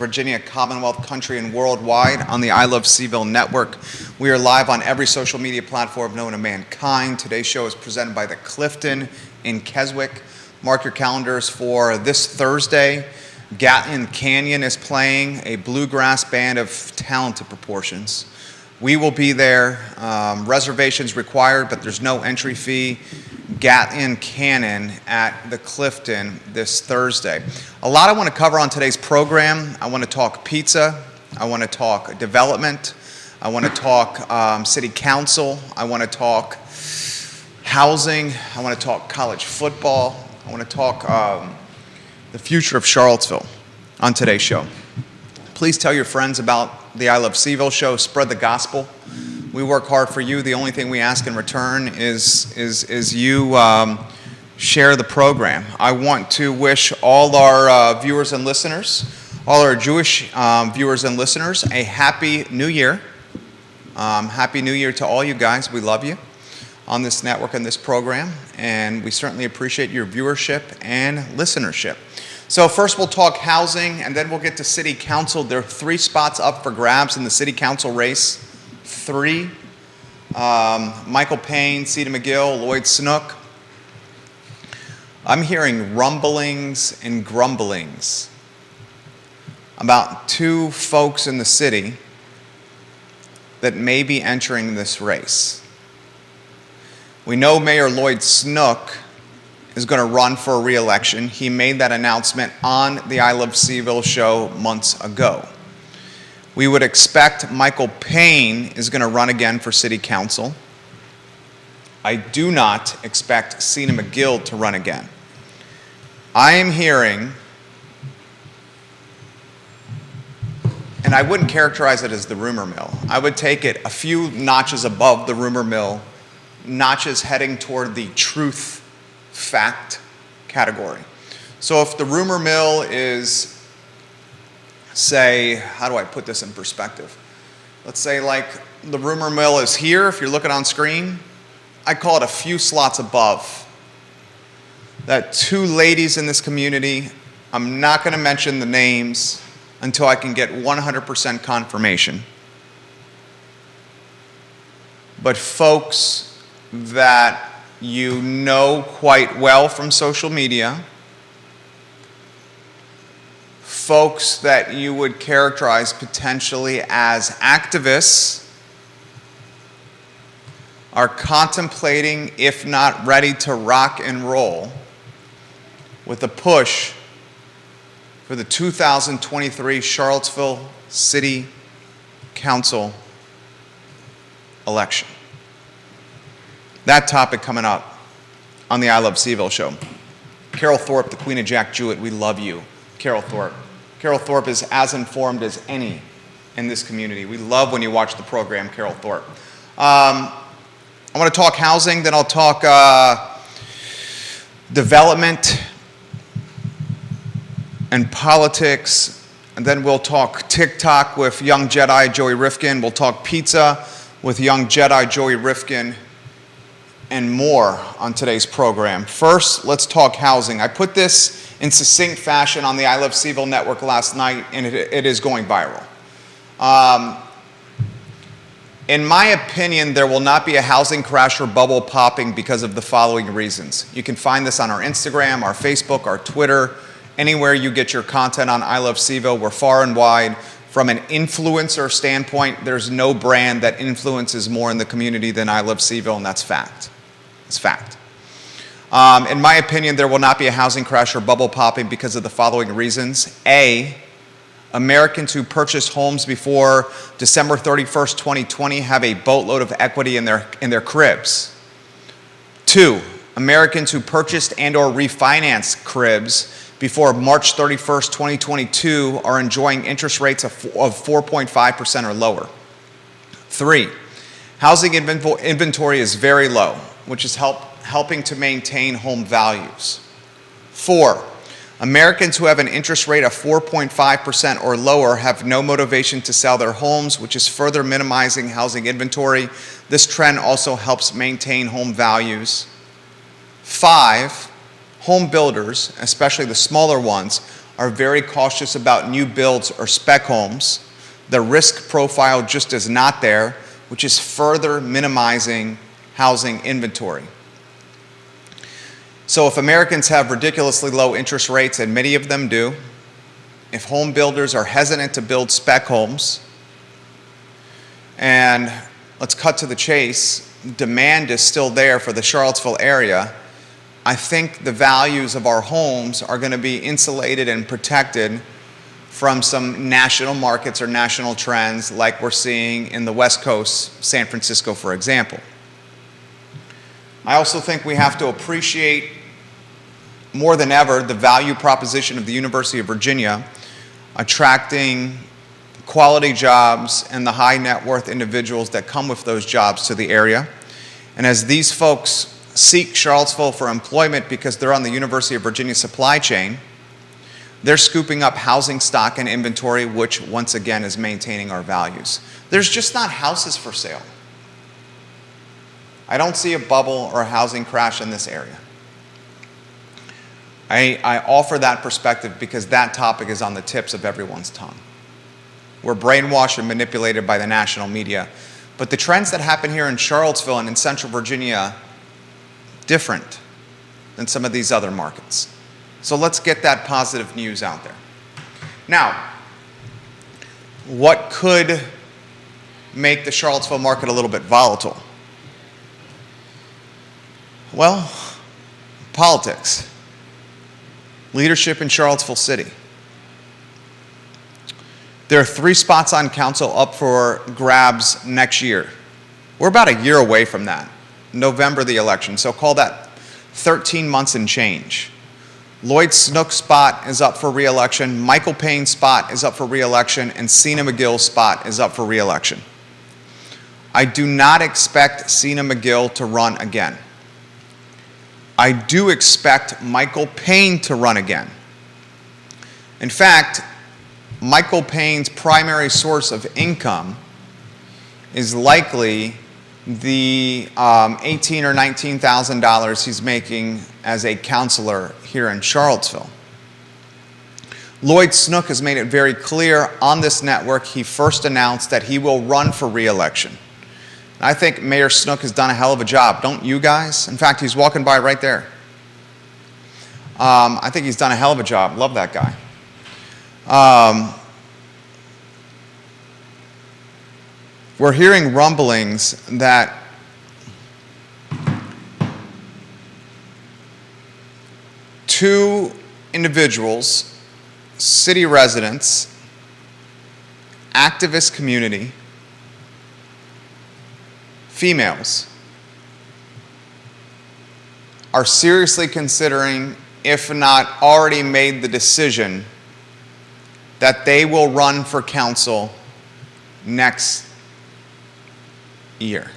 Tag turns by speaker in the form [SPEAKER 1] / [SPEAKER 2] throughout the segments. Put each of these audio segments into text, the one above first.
[SPEAKER 1] Virginia, Commonwealth, country, and worldwide on the I Love CVille Network. We are live on every social media platform known to mankind. Today's show is presented by the Clifton in Keswick. Mark your calendars for this Thursday. Gatlin Canyon is playing, a bluegrass band of talented proportions. We will be there. Reservations required, but there's no entry fee. Gatlin Canyon at the Clifton this Thursday. A lot I want to cover on today's program. I want to talk pizza. I want to talk development. I want to talk city council. I want to talk housing. I want to talk college football. I want to talk the future of Charlottesville on today's show. Please tell your friends about the I Love CVille Show. Spread the gospel. We work hard for you. The only thing we ask in return is you share the program. I want to wish all our viewers and listeners, all our Jewish viewers and listeners, a Happy New Year. Happy New Year to all you guys. We love you on this network and this program, and we certainly appreciate your viewership and listenership. So first we'll talk housing, and then we'll get to city council. There are 3 spots up for grabs in the city council race. 3. Michael Payne, Cedar McGill, Lloyd Snook. I'm hearing rumblings and grumblings about 2 folks in the city that may be entering this race. We know Mayor Lloyd Snook is going to run for re-election. He made that announcement on the I Love CVille show months ago. We would expect Michael Payne is going to run again for city council. I do not expect Cena McGill to run again. I am hearing, and I wouldn't characterize it as the rumor mill. I would take it a few notches above the rumor mill, notches heading toward the truth fact category. So if the rumor mill is, say, how do I put this in perspective? Let's say like the rumor mill is here, if you're looking on screen, I call it a few slots above. That 2 ladies in this community, I'm not going to mention the names until I can get 100% confirmation. But folks that you know quite well from social media, folks that you would characterize potentially as activists, are contemplating, if not ready to rock and roll, with a push for the 2023 Charlottesville City Council election. That topic coming up on the I Love CVille show. Carol Thorpe, the Queen of Jack Jewett, we love you. Carol Thorpe. Carol Thorpe is as informed as any in this community. We love when you watch the program, Carol Thorpe. I want to talk housing, then I'll talk development and politics, and then we'll talk TikTok with young Jedi Joey Rifkin. We'll talk pizza with young Jedi Joey Rifkin, and more on today's program. First, let's talk housing. I put this in succinct fashion on the I Love CVille Network last night, and it is going viral. In my opinion, there will not be a housing crash or bubble popping because of the following reasons. You can find this on our Instagram, our Facebook, our Twitter, anywhere you get your content on I Love CVille. We're far and wide. From an influencer standpoint, there's no brand that influences more in the community than I Love CVille, and that's fact. It's fact. In my opinion, there will not be a housing crash or bubble popping because of the following reasons. A, Americans who purchased homes before December 31st, 2020 have a boatload of equity in their cribs. 2, Americans who purchased and or refinanced cribs before March 31st, 2022 are enjoying interest rates of 4.5% or lower. 3, housing inventory is very low, which is helping to maintain home values. 4, Americans who have an interest rate of 4.5% or lower have no motivation to sell their homes, which is further minimizing housing inventory. This trend also helps maintain home values. 5, home builders, especially the smaller ones, are very cautious about new builds or spec homes. The risk profile just is not there, which is further minimizing housing inventory. So if Americans have ridiculously low interest rates, and many of them do, if home builders are hesitant to build spec homes, and let's cut to the chase, demand is still there for the Charlottesville area, I think the values of our homes are going to be insulated and protected from some national markets or national trends like we're seeing in the West Coast, San Francisco, for example. I also think we have to appreciate more than ever the value proposition of the University of Virginia, attracting quality jobs and the high net worth individuals that come with those jobs to the area. And as these folks seek Charlottesville for employment because they're on the University of Virginia supply chain, they're scooping up housing stock and inventory, which once again is maintaining our values. There's just not houses for sale. I don't see a bubble or a housing crash in this area. I offer that perspective because that topic is on the tips of everyone's tongue. We're brainwashed and manipulated by the national media. But the trends that happen here in Charlottesville and in Central Virginia, different than some of these other markets. So let's get that positive news out there. Now, what could make the Charlottesville market a little bit volatile? Well, politics. Leadership in Charlottesville City. There are 3 spots on council up for grabs next year. We're about a year away from that. November, the election. So call that 13 months and change. Lloyd Snook's spot is up for re-election. Michael Payne's spot is up for re-election. And Sina McGill's spot is up for re-election. I do not expect Sina McGill to run again. I do expect Michael Payne to run again. In fact, Michael Payne's primary source of income is likely the $18,000 or $19,000 he's making as a counselor here in Charlottesville. Lloyd Snook has made it very clear on this network. He first announced that he will run for re-election. I think Mayor Snook has done a hell of a job. Don't you guys? In fact, he's walking by right there. I think he's done a hell of a job. Love that guy. We're hearing rumblings that two individuals, city residents, activist community, females, are seriously considering, if not already made the decision, that they will run for council next year.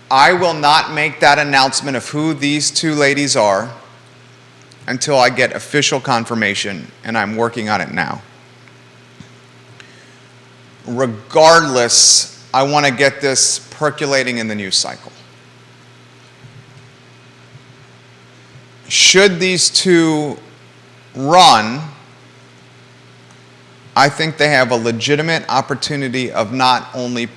[SPEAKER 1] I will not make that announcement of who these two ladies are until I get official confirmation, and I'm working on it now. Regardless, I want to get this percolating in the news cycle. Should these two run, I think they have a legitimate opportunity of not only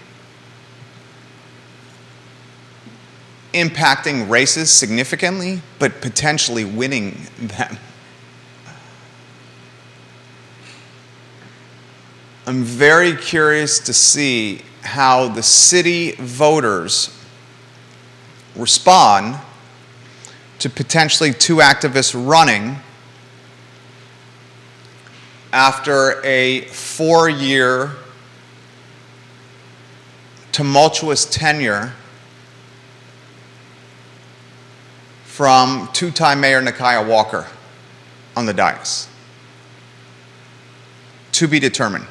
[SPEAKER 1] impacting races significantly, but potentially winning them. I'm very curious to see how the city voters respond to potentially two activists running after a 4-year tumultuous tenure from two-time Mayor Nakia Walker on the dais. To be determined.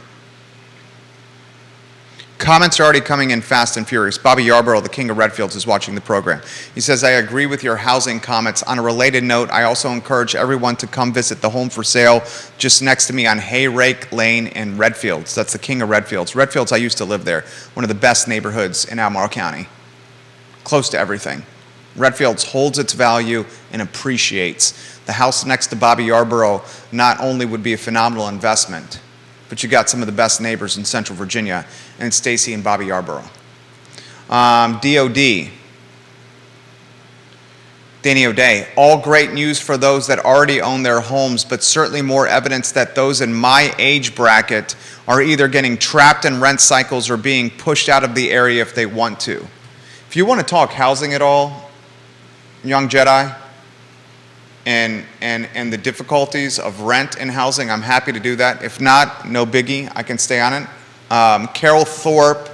[SPEAKER 1] Comments are already coming in fast and furious. Bobby Yarborough, the king of Redfields, is watching the program. He says, I agree with your housing comments. On a related note, I also encourage everyone to come visit the home for sale just next to me on Hayrake Lane in Redfields. That's the king of Redfields. Redfields, I used to live there. One of the best neighborhoods in Albemarle County. Close to everything. Redfields holds its value and appreciates. The house next to Bobby Yarborough not only would be a phenomenal investment, but you got some of the best neighbors in Central Virginia, and Stacy and Bobby Yarborough. DOD. Danny O'Day, all great news for those that already own their homes, but certainly more evidence that those in my age bracket are either getting trapped in rent cycles or being pushed out of the area if they want to. If you want to talk housing at all, young Jedi, and the difficulties of rent and housing, I'm happy to do that. If not, no biggie, I can stay on it. Carol Thorpe,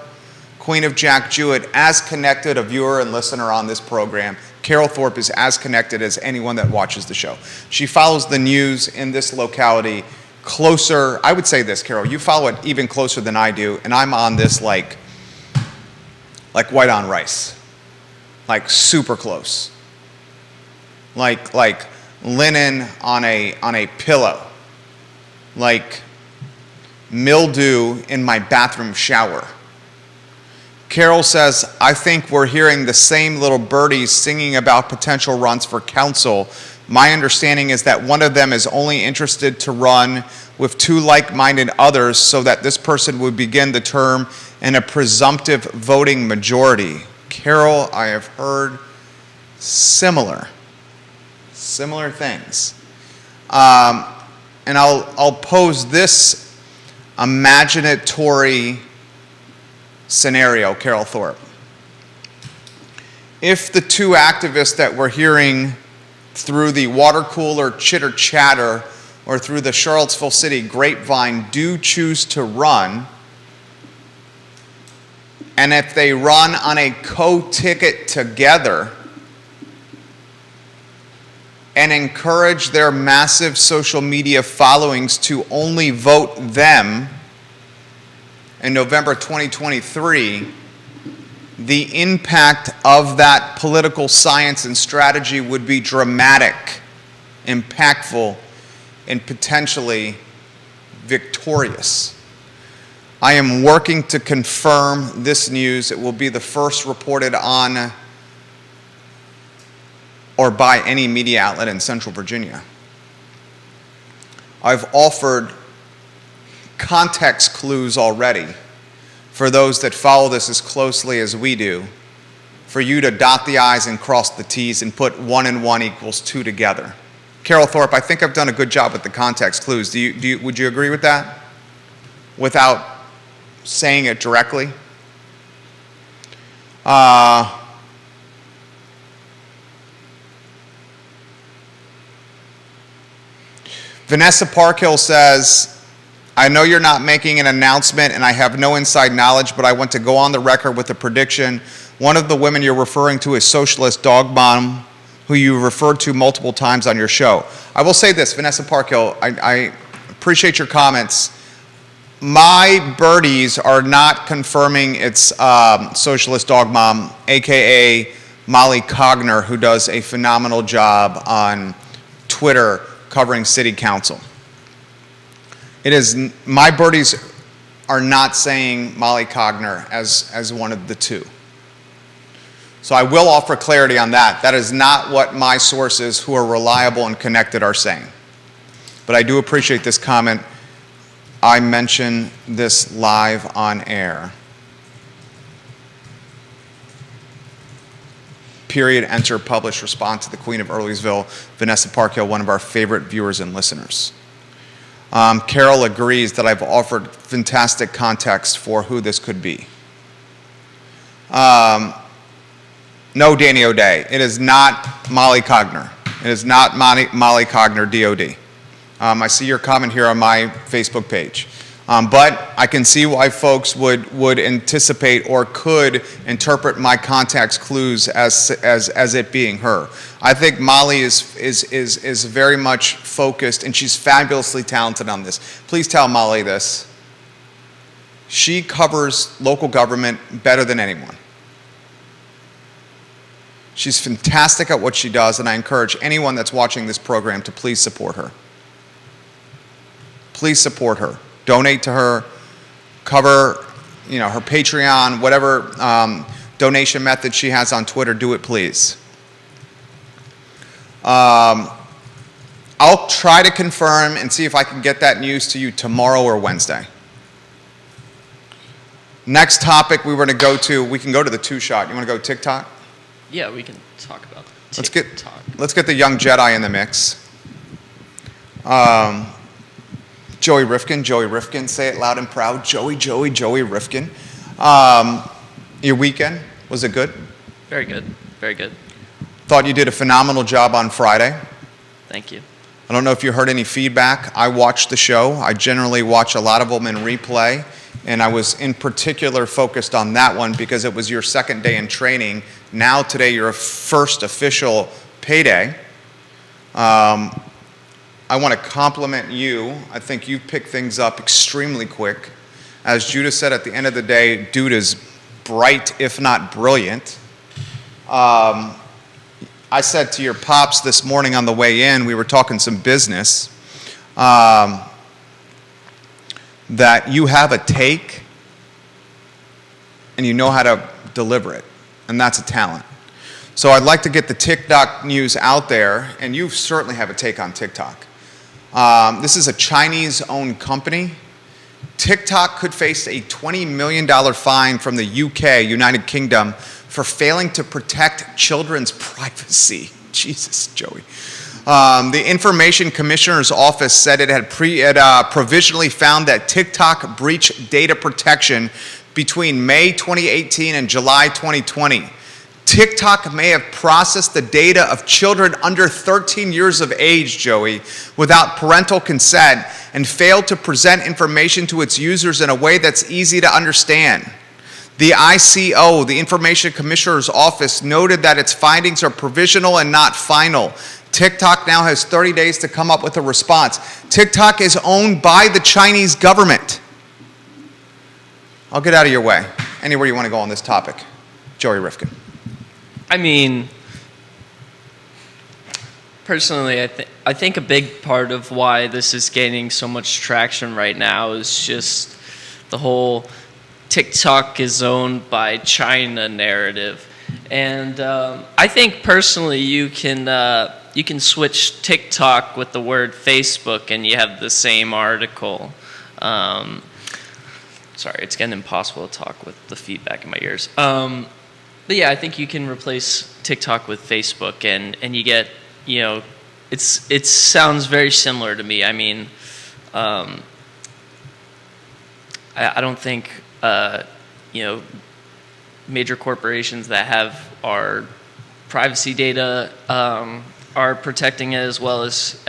[SPEAKER 1] Queen of Jack Jewett, as connected a viewer and listener on this program. Carol Thorpe is as connected as anyone that watches the show. She follows the news in this locality closer. I would say this, Carol, you follow it even closer than I do, and I'm on this like white on rice, like super close, like linen on a pillow, like mildew in my bathroom shower. Carol says, I think we're hearing the same little birdies singing about potential runs for council. My understanding is that one of them is only interested to run with two like-minded others so that this person would begin the term in a presumptive voting majority. Carol, I have heard similar things. And I'll pose this imaginatory scenario, Carol Thorpe. If the two activists that we're hearing through the water cooler chitter chatter or through the Charlottesville City grapevine do choose to run, and if they run on a co-ticket together and encourage their massive social media followings to only vote them in November 2023, the impact of that political science and strategy would be dramatic, impactful, and potentially victorious. I am working to confirm this news. It will be the first reported on or by any media outlet in Central Virginia. I've offered context clues already for those that follow this as closely as we do, for you to dot the I's and cross the T's and put 1 and 1 equals 2 together. Carol Thorpe, I think I've done a good job with the context clues. Would you agree with that? Without saying it directly? Vanessa Parkhill says, I know you're not making an announcement and I have no inside knowledge, but I want to go on the record with a prediction. One of the women you're referring to is Socialist Dog Mom, who you referred to multiple times on your show. I will say this, Vanessa Parkhill, I appreciate your comments. My birdies are not confirming it's Socialist Dog Mom, aka Molly Cogner, who does a phenomenal job on Twitter covering city council. It is, my birdies are not saying Molly Cogner as one of the two. So I will offer clarity on that. That is not what my sources who are reliable and connected are saying. But I do appreciate this comment. I mention this live on air. Period, enter, publish, respond to the Queen of Earlysville, Vanessa Parkhill, one of our favorite viewers and listeners. Carol agrees that I've offered fantastic context for who this could be. No, Danny O'Day, it is not Molly Cogner. It is not Molly Cogner, DOD. I see your comment here on my Facebook page. But I can see why folks would anticipate or could interpret my context clues as it being her. I think Molly is very much focused, and she's fabulously talented on this. Please tell Molly this. She covers local government better than anyone. She's fantastic at what she does, and I encourage anyone that's watching this program to please support her. Please support her. Donate to her, cover, her Patreon, whatever donation method she has on Twitter, do it please. I'll try to confirm and see if I can get that news to you tomorrow or Wednesday. Next topic we can go to the two-shot. You want to go TikTok?
[SPEAKER 2] Yeah, we can talk about TikTok.
[SPEAKER 1] Let's get the young Jedi in the mix. Joey Rifkin, say it loud and proud. Joey Rifkin. Your weekend, was it good?
[SPEAKER 2] Very good.
[SPEAKER 1] Thought you did a phenomenal job on Friday.
[SPEAKER 2] Thank you.
[SPEAKER 1] I don't know if you heard any feedback. I watched the show. I generally watch a lot of them in replay, and I was in particular focused on that one because it was your second day in training. Now today, your first official payday. I want to compliment you. I think you picked things up extremely quick. As Judah said, at the end of the day, dude is bright, if not brilliant. I said to your pops this morning on the way in, we were talking some business, that you have a take and you know how to deliver it, and that's a talent. So I'd like to get the TikTok news out there, and you certainly have a take on TikTok. This is a Chinese-owned company. TikTok could face a $20 million fine from the UK, United Kingdom, for failing to protect children's privacy. Jesus, Joey. The Information Commissioner's Office said it had provisionally found that TikTok breached data protection between May 2018 and July 2020. TikTok may have processed the data of children under 13 years of age, Joey, without parental consent and failed to present information to its users in a way that's easy to understand. The ICO, the Information Commissioner's Office, noted that its findings are provisional and not final. TikTok now has 30 days to come up with a response. TikTok is owned by the Chinese government. I'll get out of your way. Anywhere you want to go on this topic. Joey Rifkin.
[SPEAKER 2] I mean, personally, I think a big part of why this is gaining so much traction right now is just the whole TikTok is owned by China narrative. And I think personally you can switch TikTok with the word Facebook and you have the same article. Sorry, it's getting impossible to talk with the feedback in my ears. But yeah, I think you can replace TikTok with Facebook, and you get, it sounds very similar to me. I mean, I don't think, major corporations that have our privacy data are protecting it as well as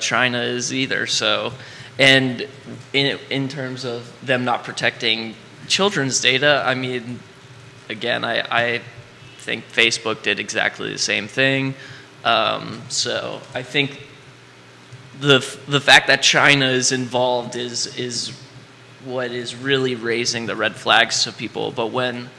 [SPEAKER 2] China is either. So, and in terms of them not protecting children's data, I mean, again, I think Facebook did exactly the same thing. So I think the fact that China is involved is what is really raising the red flags to people. But when,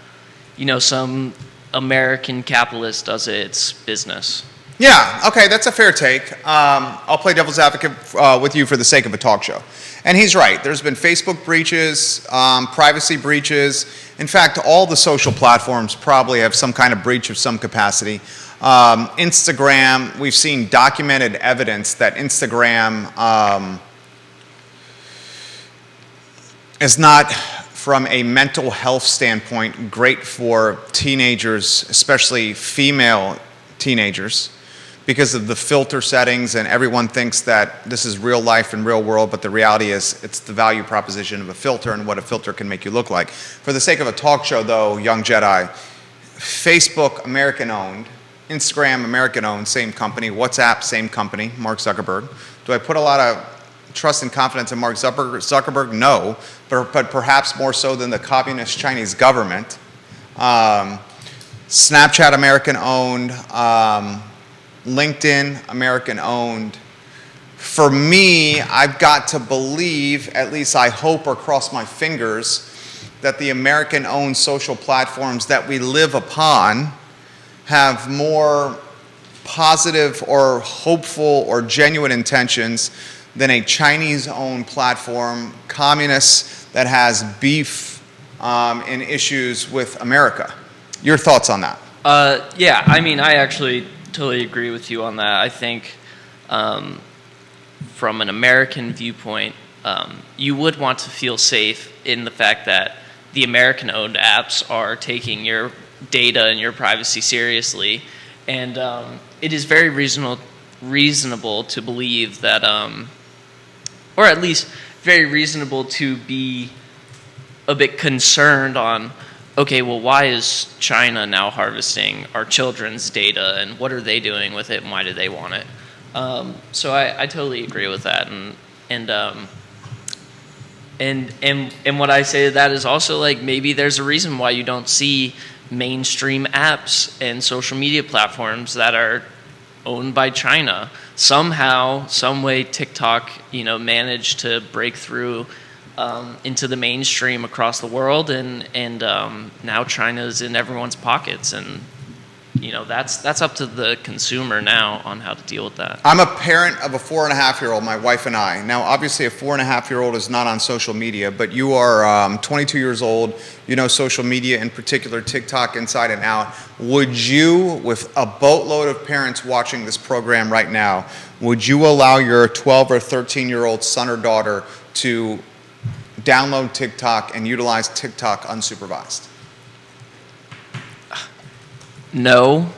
[SPEAKER 2] some American capitalist does it, it's business.
[SPEAKER 1] Yeah, okay, that's a fair take. I'll play devil's advocate with you for the sake of a talk show. And he's right. There's been Facebook breaches, privacy breaches. In fact, all the social platforms probably have some kind of breach of some capacity. Instagram, we've seen documented evidence that Instagram is not, from a mental health standpoint, great for teenagers, especially female teenagers, because of the filter settings, and everyone thinks that this is real life and real world, but the reality is it's the value proposition of a filter and what a filter can make you look like. For the sake of a talk show, though, young Jedi, Facebook, American-owned, Instagram, American-owned, same company, WhatsApp, same company, Mark Zuckerberg. Do I put a lot of trust and confidence in Mark Zuckerberg? No, but perhaps more so than the communist Chinese government. Snapchat, American-owned, LinkedIn, American-owned. For me, I've got to believe, at least I hope or cross my fingers, that the American-owned social platforms that we live upon have more positive or hopeful or genuine intentions than a Chinese-owned platform, communist, that has beef and issues with America. Your thoughts on that?
[SPEAKER 2] Yeah, I mean, I actually totally agree with you on that. I think from an American viewpoint, you would want to feel safe in the fact that the American-owned apps are taking your data and your privacy seriously, and it is very reasonable to believe that, or at least very reasonable to be a bit concerned on, okay, well, why is China now harvesting our children's data, and what are they doing with it, and why do they want it? So I totally agree with that, and what I say to that is also, like, maybe there's a reason why you don't see mainstream apps and social media platforms that are owned by China. Somehow, some way, TikTok, managed to break through into the mainstream across the world, and now China's in everyone's pockets, and that's up to the consumer now on how to deal with that.
[SPEAKER 1] I'm a parent of a 4.5-year-old, my wife and I. Now, obviously, a 4.5-year-old is not on social media, but you are 22 years old. You know social media, in particular TikTok, inside and out. Would you, with a boatload of parents watching this program right now, would you allow your 12 or 13-year-old son or daughter to download TikTok and utilize TikTok unsupervised?
[SPEAKER 2] No,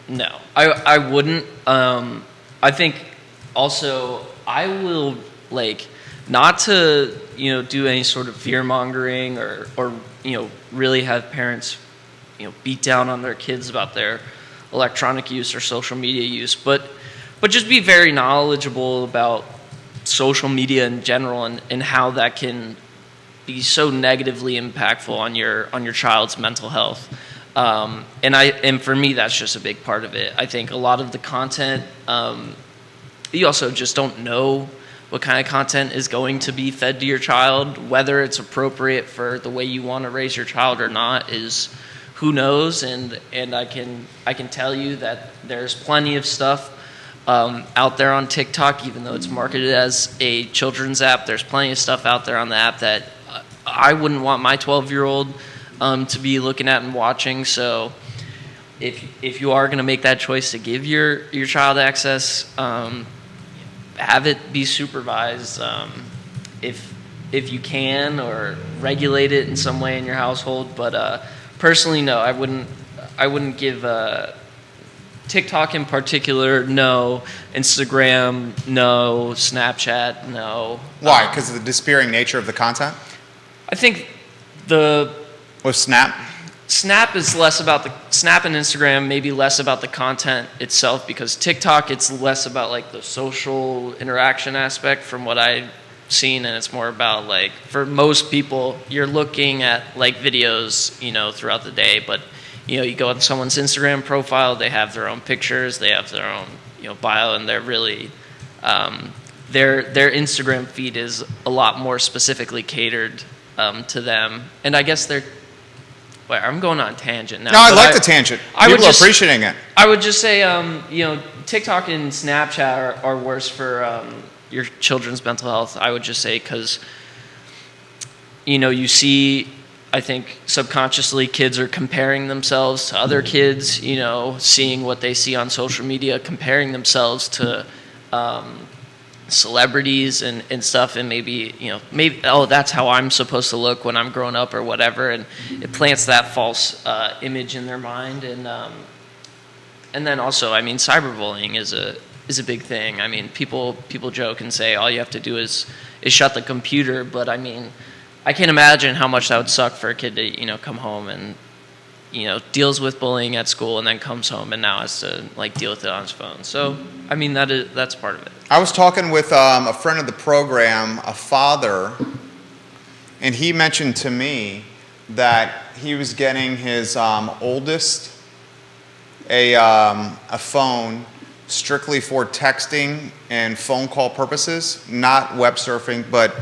[SPEAKER 2] no. I wouldn't. I think also I will, not to, do any sort of fear mongering or really have parents, beat down on their kids about their electronic use or social media use, but just be very knowledgeable about social media in general and how that can be so negatively impactful on your child's mental health. And for me, that's just a big part of it. I think a lot of the content, you also just don't know what kind of content is going to be fed to your child, whether it's appropriate for the way you want to raise your child or not is who knows. And I can tell you that there's plenty of stuff out there on TikTok, even though it's marketed as a children's app. There's plenty of stuff out there on the app that I wouldn't want my 12-year-old to be looking at and watching. So if you are going to make that choice to give your child access, have it be supervised if you can, or regulate it in some way in your household. But personally, no, I wouldn't give TikTok in particular, no. Instagram, no. Snapchat, no.
[SPEAKER 1] Why? Because of the despairing nature of the content?
[SPEAKER 2] I think
[SPEAKER 1] With Snap?
[SPEAKER 2] Snap is less about Snap and Instagram, maybe less about the content itself, because TikTok, it's less about the social interaction aspect from what I've seen, and it's more about for most people, you're looking at videos, throughout the day, but you go on someone's Instagram profile, they have their own pictures, they have their own bio, and they're really their Instagram feed is a lot more specifically catered to them, and I guess I'm going on a tangent now.
[SPEAKER 1] No, I like the tangent. People are appreciating it.
[SPEAKER 2] I would just say, TikTok and Snapchat are worse for your children's mental health. I would just say because, you see, I think subconsciously kids are comparing themselves to other kids, seeing what they see on social media, comparing themselves to celebrities and stuff, and maybe that's how I'm supposed to look when I'm grown up or whatever, and it plants that false image in their mind, and then also, I mean, cyberbullying is a big thing. I mean, people joke and say all you have to do is shut the computer, but I mean, I can't imagine how much that would suck for a kid to come home and deals with bullying at school and then comes home and now has to deal with it on his phone. So I mean, that's part of it.
[SPEAKER 1] I was talking with a friend of the program, a father, and he mentioned to me that he was getting his oldest a phone strictly for texting and phone call purposes, not web surfing, but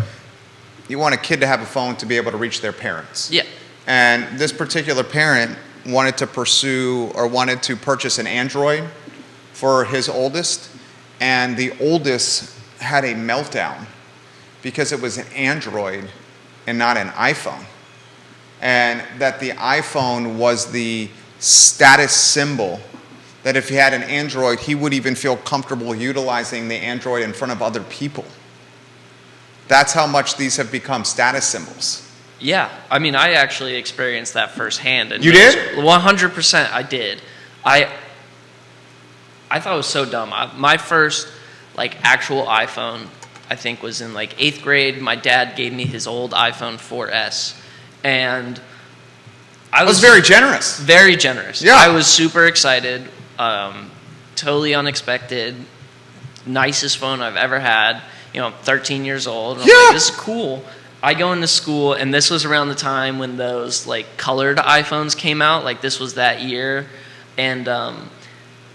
[SPEAKER 1] you want a kid to have a phone to be able to reach their parents.
[SPEAKER 2] Yeah.
[SPEAKER 1] And this particular parent wanted to purchase an Android for his oldest, and the oldest had a meltdown because it was an Android and not an iPhone. And that the iPhone was the status symbol that if he had an Android, he would even feel comfortable utilizing the Android in front of other people. That's how much these have become status symbols.
[SPEAKER 2] Yeah, I mean, I actually experienced that firsthand. And
[SPEAKER 1] you did?
[SPEAKER 2] 100%, I did. I thought it was so dumb. My first actual iPhone, I think, was in 8th grade. My dad gave me his old iPhone 4S, and I was
[SPEAKER 1] very generous.
[SPEAKER 2] Very generous.
[SPEAKER 1] Yeah.
[SPEAKER 2] I was super excited. Totally unexpected. Nicest phone I've ever had. I'm 13 years old. And I'm like, this is cool. I go into school, and this was around the time when those colored iPhones came out. This was that year, and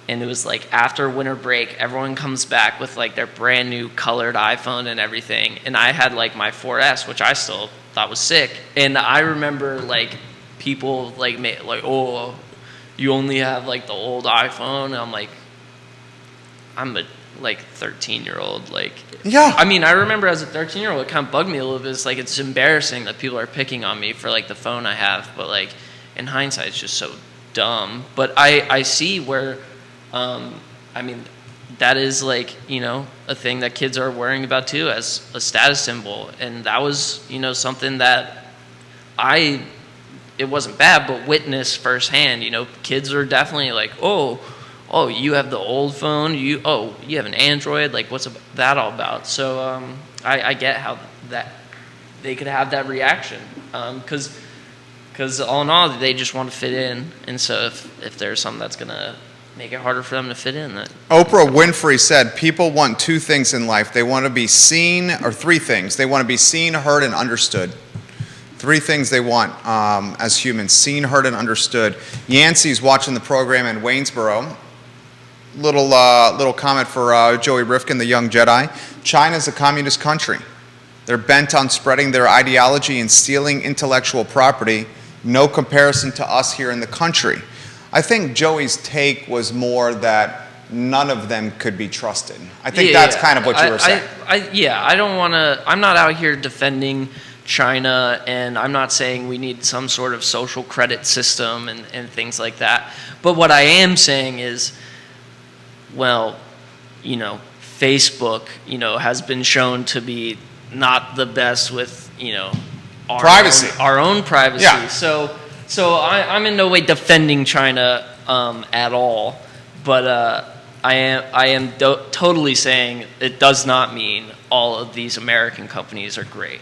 [SPEAKER 2] it was after winter break, everyone comes back with their brand new colored iPhone and everything, and I had my 4S, which I still thought was sick, and I remember people oh, you only have the old iPhone, and I'm like, I'm a 13-year-old.
[SPEAKER 1] Yeah.
[SPEAKER 2] I mean, I remember as a 13-year-old, it kind of bugged me a little bit. It's it's embarrassing that people are picking on me for the phone I have, but in hindsight, it's just so dumb. But I see where, I mean, that is a thing that kids are worrying about too as a status symbol, and that was something that it wasn't bad, but witnessed firsthand. Kids are definitely oh, you have the old phone. You have an Android. What's that all about? So I get how that they could have that reaction, because all in all, they just want to fit in. And so if there's something that's gonna make it harder for them to fit in, that
[SPEAKER 1] Oprah Winfrey said, people want two things in life. They want to be seen, or three things. They want to be seen, heard, and understood. Three things they want as humans: seen, heard, and understood. Yancey's watching the program in Waynesboro. Little comment for Joey Rifkin, the young Jedi. China's a communist country. They're bent on spreading their ideology and stealing intellectual property. No comparison to us here in the country. I think Joey's take was more that none of them could be trusted. I think that's kind of what you were saying.
[SPEAKER 2] I don't want to. I'm not out here defending China, and I'm not saying we need some sort of social credit system and things like that. But what I am saying is, well, Facebook, has been shown to be not the best with, our
[SPEAKER 1] privacy,
[SPEAKER 2] our own privacy.
[SPEAKER 1] Yeah.
[SPEAKER 2] So I'm in no way defending China at all, but I am totally saying it does not mean all of these American companies are great.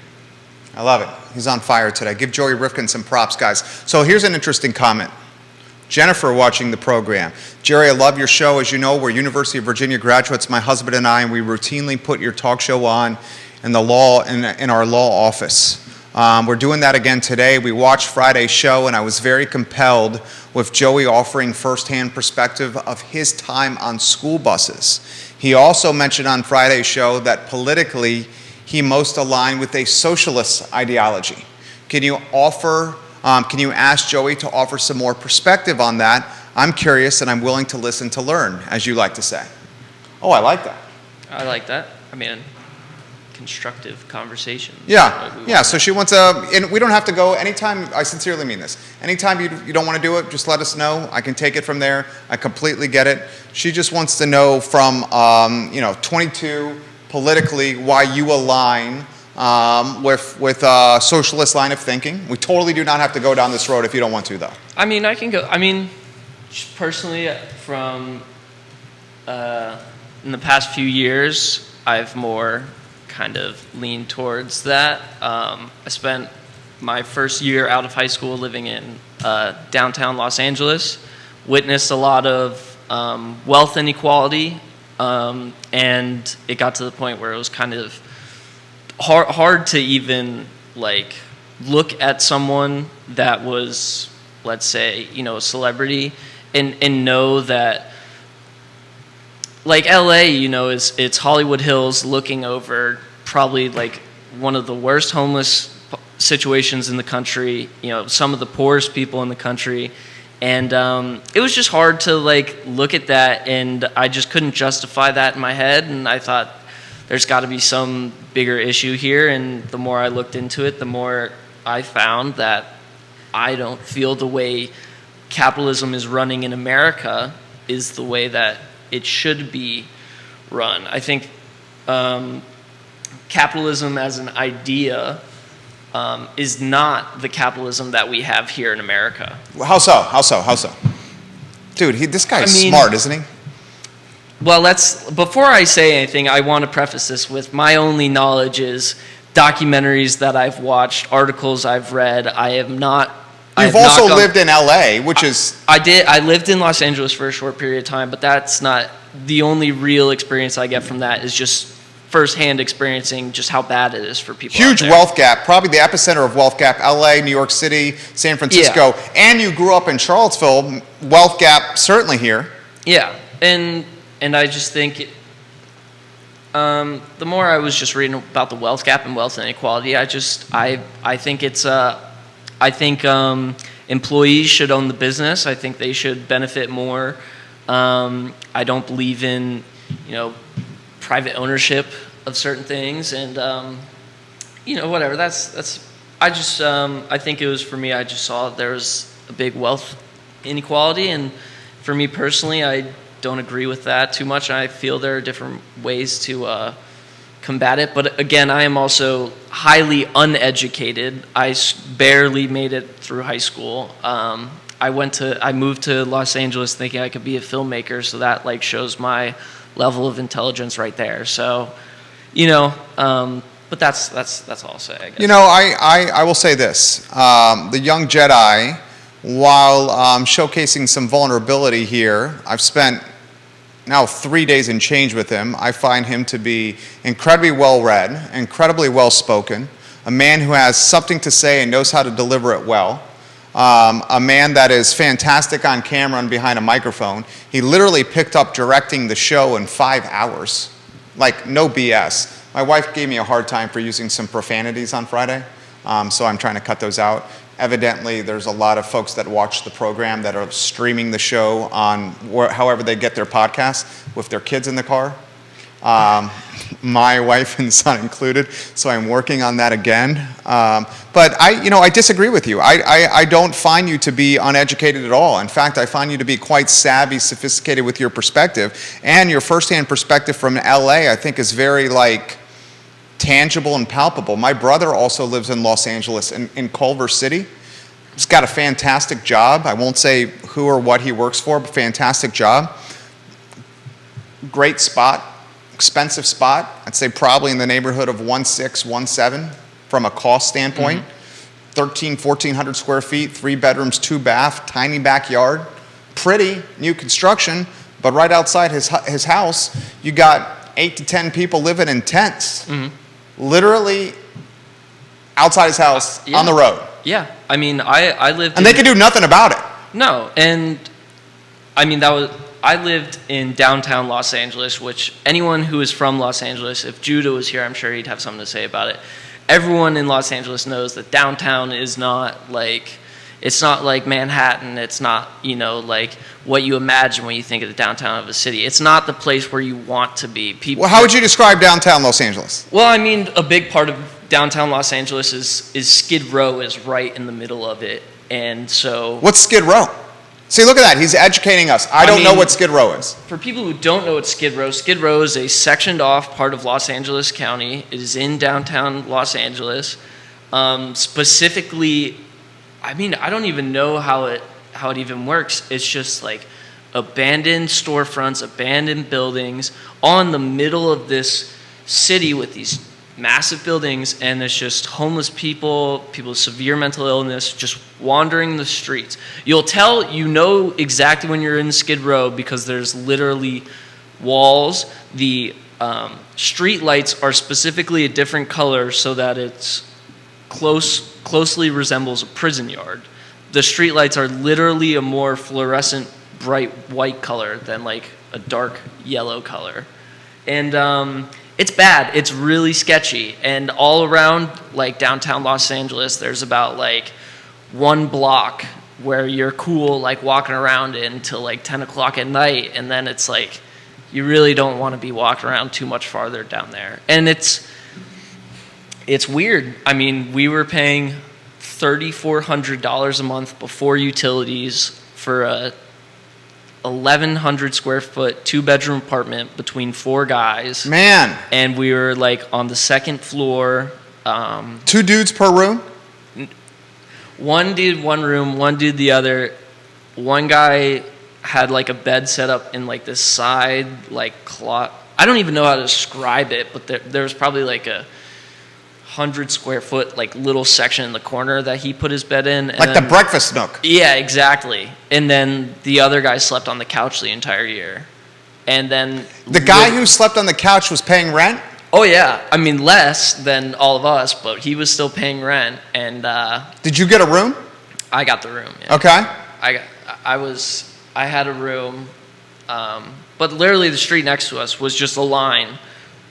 [SPEAKER 1] I love it. He's on fire today. Give Joey Rifkin some props, guys. So here's an interesting comment. Jennifer watching the program. Jerry, I love your show. As you know, we're University of Virginia graduates, my husband and I, and we routinely put your talk show on in our law office. We're doing that again today. We watched Friday's show, and I was very compelled with Joey offering firsthand perspective of his time on school buses. He also mentioned on Friday's show that politically he most aligned with a socialist ideology. Can you ask Joey to offer some more perspective on that? I'm curious and I'm willing to listen to learn, as you like to say. Oh, I like that.
[SPEAKER 2] I like that. I mean, constructive conversation.
[SPEAKER 1] Yeah. So she wants and we don't have to go anytime. I sincerely mean this. Anytime you don't want to do it, just let us know. I can take it from there. I completely get it. She just wants to know from 22 politically why you align with a socialist line of thinking. We totally do not have to go down this road if you don't want to, though.
[SPEAKER 2] I mean, I can go. I mean, personally, from in the past few years, I've more kind of leaned towards that. I spent my first year out of high school living in downtown Los Angeles, witnessed a lot of wealth inequality, and it got to the point where it was kind of hard to even look at someone that was, let's say, a celebrity and know that LA, it's Hollywood Hills looking over probably one of the worst homeless situations in the country, some of the poorest people in the country. And it was just hard to look at that, and I just couldn't justify that in my head, and I thought there's got to be some bigger issue here. And the more I looked into it, the more I found that I don't feel the way capitalism is running in America is the way that it should be run. I think capitalism as an idea is not the capitalism that we have here in America.
[SPEAKER 1] How so? Dude, this guy's smart, isn't he?
[SPEAKER 2] Well, before I say anything, I want to preface this with my only knowledge is documentaries that I've watched, articles I've read.
[SPEAKER 1] You've also lived in LA, which is...
[SPEAKER 2] I lived in Los Angeles for a short period of time, but that's not the only real experience I get from that is just firsthand experiencing just how bad it is for people.
[SPEAKER 1] Huge wealth gap, probably the epicenter of wealth gap, LA, New York City, San Francisco,
[SPEAKER 2] Yeah.
[SPEAKER 1] And you grew up in Charlottesville, wealth gap certainly here.
[SPEAKER 2] Yeah, and I just think the more I was just reading about the wealth gap and wealth inequality, I think it's I think employees should own the business. I think they should benefit more. I don't believe in private ownership of certain things, and whatever. I think it was for me. I just saw there was a big wealth inequality, and for me personally, I don't agree with that too much. I feel there are different ways to combat it, but again, I am also highly uneducated. I barely made it through high school. I moved to Los Angeles thinking I could be a filmmaker, so that shows my level of intelligence right there. So, but that's all I'll say, I guess.
[SPEAKER 1] I will say this: the young Jedi, while showcasing some vulnerability here, I've spent now 3 days and change with him. I find him to be incredibly well-read, incredibly well-spoken, a man who has something to say and knows how to deliver it well. A man that is fantastic on camera and behind a microphone. He literally picked up directing the show in 5 hours. No BS. My wife gave me a hard time for using some profanities on Friday, so I'm trying to cut those out. Evidently, there's a lot of folks that watch the program that are streaming the show on however they get their podcasts with their kids in the car. My wife and son included, so I'm working on that again. But I disagree with you. I don't find you to be uneducated at all. In fact, I find you to be quite savvy, sophisticated with your perspective, and your firsthand perspective from LA, I think, is very tangible and palpable. My brother also lives in Los Angeles, in Culver City. He's got a fantastic job. I won't say who or what he works for, but fantastic job. Great spot. Expensive spot. I'd say probably in the neighborhood of 1.6, 1.7 from a cost standpoint. 1,400 square feet, 3 bedrooms, 2 bath, tiny backyard. Pretty new construction, but right outside his house, you got 8 to 10 people living in tents. Literally outside his house, on the road.
[SPEAKER 2] Yeah, I mean, I lived...
[SPEAKER 1] And they could do nothing about it.
[SPEAKER 2] No, and I mean, I lived in downtown Los Angeles, which anyone who is from Los Angeles, if Judah was here, I'm sure he'd have something to say about it. Everyone in Los Angeles knows that downtown is not it's not like Manhattan. It's not, what you imagine when you think of the downtown of a city. It's not the place where you want to be.
[SPEAKER 1] Well, how would you describe downtown Los Angeles?
[SPEAKER 2] Well, I mean, a big part of downtown Los Angeles is Skid Row is right in the middle of it. And so...
[SPEAKER 1] What's Skid Row? See, look at that. He's educating us. I don't know what Skid Row is.
[SPEAKER 2] For people who don't know what Skid Row is a sectioned off part of Los Angeles County. It is in downtown Los Angeles. Specifically, I mean, I don't even know how it even works. It's just abandoned storefronts, abandoned buildings on the middle of this city with these massive buildings, and it's just homeless people with severe mental illness just wandering the streets. You'll know exactly when you're in Skid Row because there's literally walls. The street lights are specifically a different color so that it's closely resembles a prison yard. The street lights are literally a more fluorescent, bright white color than a dark yellow color. And it's bad. It's really sketchy. And all around downtown Los Angeles, there's about 1 block where you're cool walking around until 10 o'clock at night, and then it's you really don't want to be walking around too much farther down there. And it's weird. I mean, we were paying $3,400 a month before utilities for a 1,100 square foot, 2-bedroom apartment between 4 guys.
[SPEAKER 1] Man.
[SPEAKER 2] And we were like on the second floor.
[SPEAKER 1] 2 dudes per room?
[SPEAKER 2] One dude, one room, one dude, the other. One guy had like a bed set up in like this side, like closet. I don't even know how to describe it, but there was probably like a 100 square foot like little section in the corner that he put his bed in. And
[SPEAKER 1] like the breakfast nook.
[SPEAKER 2] Yeah, exactly. And then the other guy slept on the couch the entire year. And then
[SPEAKER 1] the guy who slept on the couch was paying rent?
[SPEAKER 2] Oh yeah, I mean less than all of us, but he was still paying rent. And
[SPEAKER 1] did you get a room?
[SPEAKER 2] I got the room. Yeah.
[SPEAKER 1] Okay.
[SPEAKER 2] I had a room, but literally the street next to us was just a line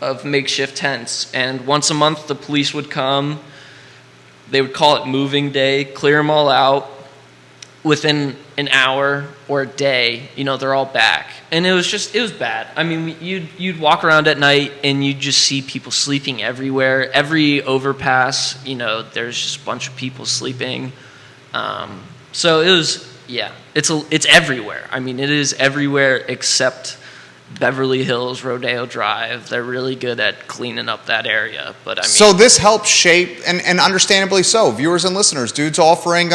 [SPEAKER 2] of makeshift tents. And once a month, the police would come. They would call it moving day, clear them all out. Within an hour or a day, they're all back. And it was bad. I mean, you'd walk around at night and you'd just see people sleeping everywhere. Every overpass, there's just a bunch of people sleeping. So it was, yeah, it's everywhere. I mean, it is everywhere except Beverly Hills, Rodeo Drive. They're really good at cleaning up that area. But I mean,
[SPEAKER 1] so this helps shape, and understandably so, viewers and listeners. Dude's offering,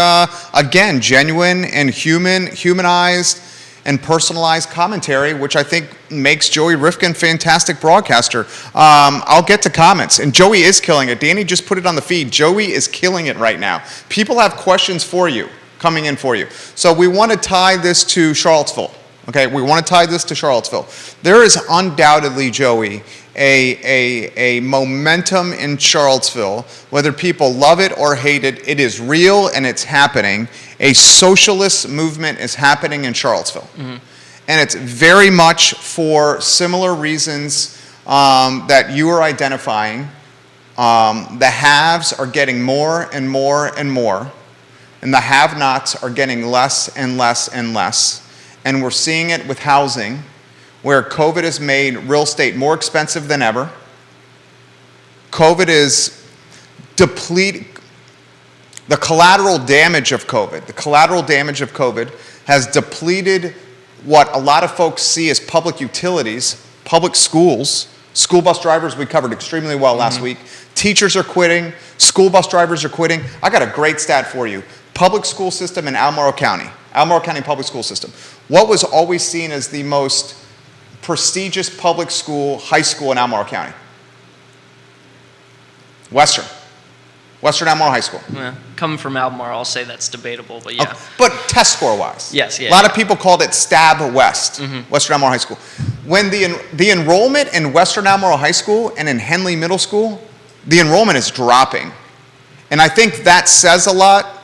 [SPEAKER 1] again, genuine and humanized and personalized commentary, which I think makes Joey Rifkin fantastic broadcaster. I'll get to comments, and Joey is killing it. Danny just put it on the feed. Joey is killing it right now. People have questions for you, coming in for you. So we want to tie this to Charlottesville. Okay, we want to tie this to Charlottesville. There is undoubtedly, Joey, a momentum in Charlottesville. Whether people love it or hate it, it is real and it's happening. A socialist movement is happening in Charlottesville. Mm-hmm. And it's very much for similar reasons that you are identifying. The haves are getting more and more and more, and the have-nots are getting less and less and less. And we're seeing it with housing, where COVID has made real estate more expensive than ever. COVID is depleting the collateral damage of COVID. The collateral damage of COVID has depleted what a lot of folks see as public utilities, public schools. School bus drivers we covered extremely well last week. Teachers are quitting. School bus drivers are quitting. I got a great stat for you. Public school system in Albemarle County public school system. What was always seen as the most prestigious public school, high school in Albemarle County? Western Albemarle High School.
[SPEAKER 2] Yeah. Coming from Albemarle, I'll say that's debatable, but yeah.
[SPEAKER 1] Okay. But test score wise.
[SPEAKER 2] Yes, yeah.
[SPEAKER 1] A lot of people called it Stab West, Western Albemarle High School. When the enrollment in Western Albemarle High School and in Henley Middle School, the enrollment is dropping. And I think that says a lot.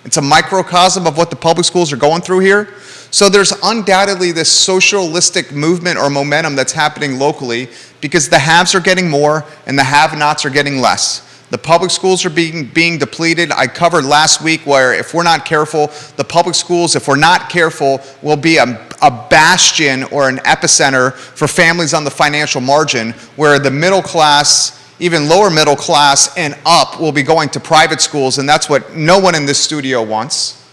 [SPEAKER 1] It's a microcosm of what the public schools are going through here. So there's undoubtedly this socialistic movement or momentum that's happening locally because the haves are getting more and the have-nots are getting less. The public schools are being depleted. I covered last week where if we're not careful, the public schools, if we're not careful, will be a bastion or an epicenter for families on the financial margin where the middle class, even lower middle class and up, will be going to private schools, and that's what no one in this studio wants.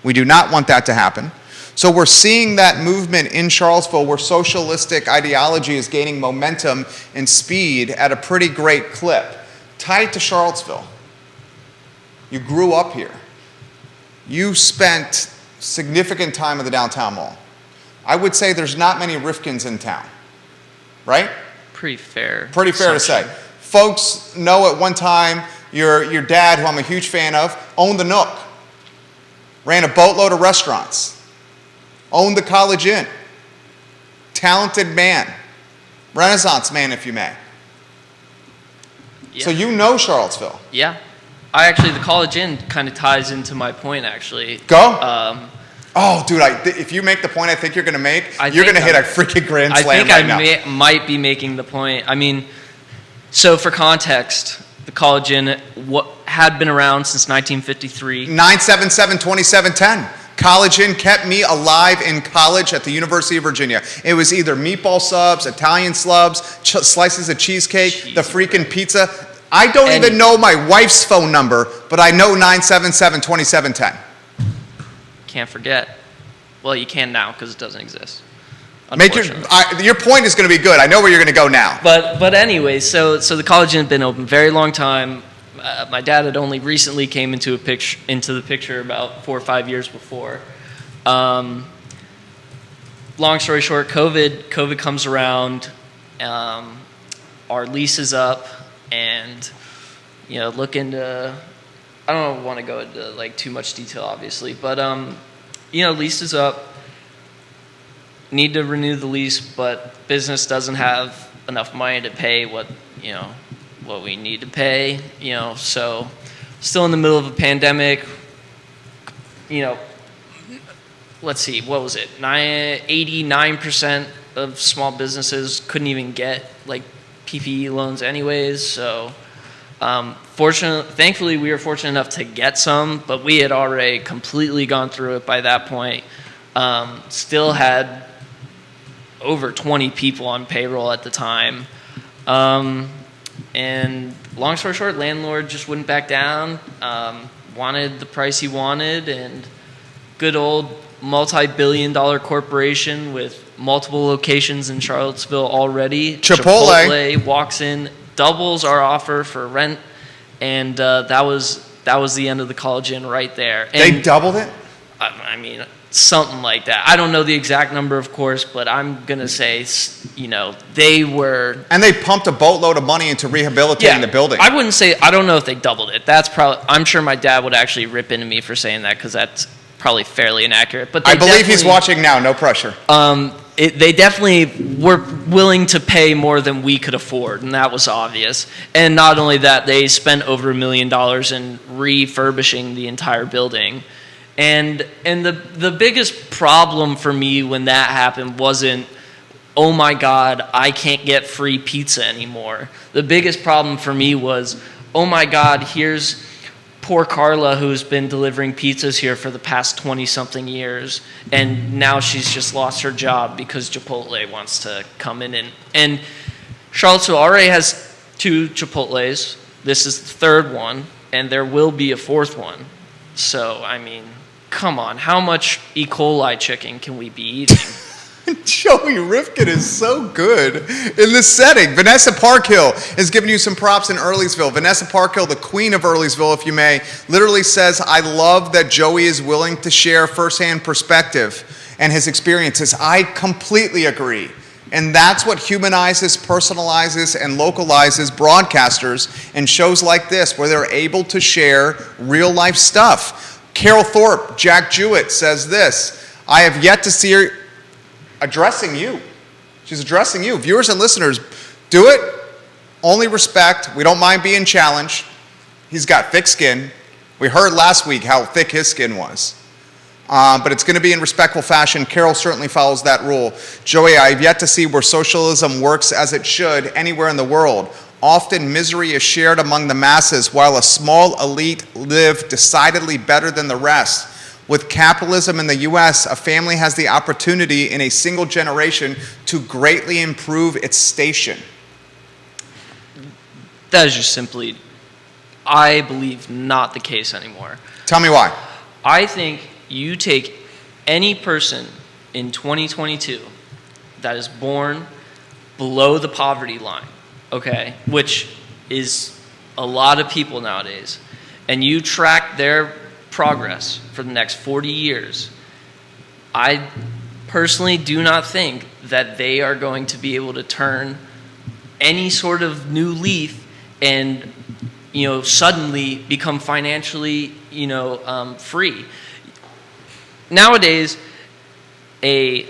[SPEAKER 1] We do not want that to happen. So we're seeing that movement in Charlottesville where socialistic ideology is gaining momentum and speed at a pretty great clip. Tied to Charlottesville. You grew up here. You spent significant time at the downtown mall. I would say there's not many Rifkins in town, right?
[SPEAKER 2] Pretty fair.
[SPEAKER 1] Pretty fair to say. Folks know at one time your dad, who I'm a huge fan of, owned the Nook, ran a boatload of restaurants, owned the College Inn. Talented man, Renaissance man, if you may. Yeah. So you know Charlottesville.
[SPEAKER 2] Yeah. The College Inn kind of ties into my point, actually.
[SPEAKER 1] Go. Oh, dude, if you make the point I think you're going to make, you're going to hit a freaking grand slam right now.
[SPEAKER 2] I think I might be making the point. I mean, so for context, the College Inn had been around since 1953.
[SPEAKER 1] 9/7/2710. College Inn kept me alive in college at the University of Virginia. It was either meatball subs, Italian slubs, slices of cheesecake, the freaking pizza. I don't even know my wife's phone number, but I know 9/7/2710.
[SPEAKER 2] Can't forget. Well, you can now because it doesn't exist.
[SPEAKER 1] Your point is going to be good. I know where you're going to go now.
[SPEAKER 2] But anyway, so the college hadn't been open a very long time. My dad had only recently came into the picture about 4 or 5 years before. Long story short, COVID comes around. Our lease is up, and looking to. I don't want to go into like too much detail, obviously, but lease is up. Need to renew the lease, but business doesn't have enough money to pay what we need to pay. So still in the middle of a pandemic. Let's see, what was it? 89% of small businesses couldn't even get like PPE loans anyways. So thankfully we were fortunate enough to get some, but we had already completely gone through it by that point. Still had over 20 people on payroll at the time. And long story short, landlord just wouldn't back down, wanted the price he wanted, and good old multi-billion-dollar corporation with multiple locations in Charlottesville already. Chipotle walks in, doubles our offer for rent, and that was the end of the College Inn right there. And
[SPEAKER 1] they doubled it?
[SPEAKER 2] I mean, something like that. I don't know the exact number, of course, but I'm going to say, they were...
[SPEAKER 1] And they pumped a boatload of money into rehabilitating the building.
[SPEAKER 2] I wouldn't say... I don't know if they doubled it. That's probably... I'm sure my dad would actually rip into me for saying that because that's probably fairly inaccurate. But
[SPEAKER 1] I believe he's watching now. No pressure.
[SPEAKER 2] They definitely were willing to pay more than we could afford, and that was obvious. And not only that, they spent over $1 million in refurbishing the entire building. And the biggest problem for me when that happened wasn't, oh my God, I can't get free pizza anymore. The biggest problem for me was, oh my God, here's poor Carla who's been delivering pizzas here for the past 20-something years, and now she's just lost her job because Chipotle wants to come in. And Charlottesville already has 2 Chipotles. This is the 3rd one, and there will be a 4th one. So, I mean... Come on, how much E. coli chicken can we be eating?
[SPEAKER 1] Joey Rifkin is so good in this setting. Vanessa Parkhill is giving you some props in Earlysville. Vanessa Parkhill, the queen of Earlysville, if you may, literally says, I love that Joey is willing to share firsthand perspective and his experiences. I completely agree. And that's what humanizes, personalizes, and localizes broadcasters and shows like this, where they're able to share real-life stuff. Carol Thorpe, Jack Jewett, says this, I have yet to see her addressing you. She's addressing you. Viewers and listeners, do it. Only respect. We don't mind being challenged. He's got thick skin. We heard last week how thick his skin was. But it's going to be in respectful fashion. Carol certainly follows that rule. Joey, I have yet to see where socialism works as it should anywhere in the world. Often misery is shared among the masses while a small elite live decidedly better than the rest. With capitalism in the U.S., a family has the opportunity in a single generation to greatly improve its station.
[SPEAKER 2] That is just simply, I believe, not the case anymore.
[SPEAKER 1] Tell me why.
[SPEAKER 2] I think you take any person in 2022 that is born below the poverty line, okay, which is a lot of people nowadays, and you track their progress for the next 40 years, I personally do not think that they are going to be able to turn any sort of new leaf and, suddenly become financially, free. Nowadays, a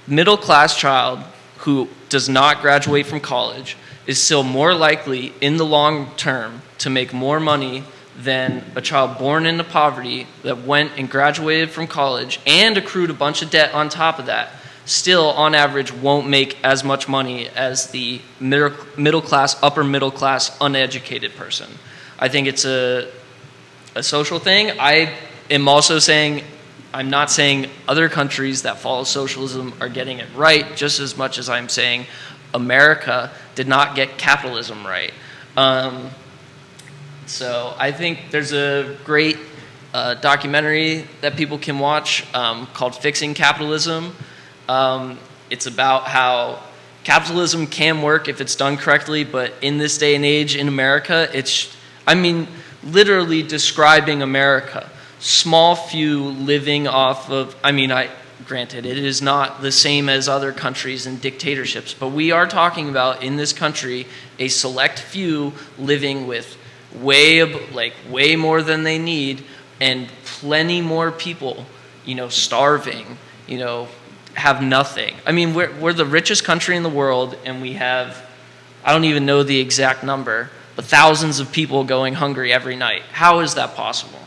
[SPEAKER 2] middle-class child who does not graduate from college is still more likely in the long term to make more money than a child born into poverty that went and graduated from college and accrued a bunch of debt on top of that. Still, on average, won't make as much money as the middle class, upper middle class, uneducated person. I think it's a social thing. I am also saying, I'm not saying other countries that follow socialism are getting it right, just as much as I'm saying America did not get capitalism right. So I think there's a great documentary that people can watch called Fixing Capitalism. It's about how capitalism can work if it's done correctly, but in this day and age in America, literally describing America. Small few living off of, granted, it is not the same as other countries and dictatorships, but we are talking about, in this country, a select few living with way more than they need, and plenty more people, starving, have nothing. We're the richest country in the world, and we have, I don't even know the exact number, but thousands of people going hungry every night. How is that possible?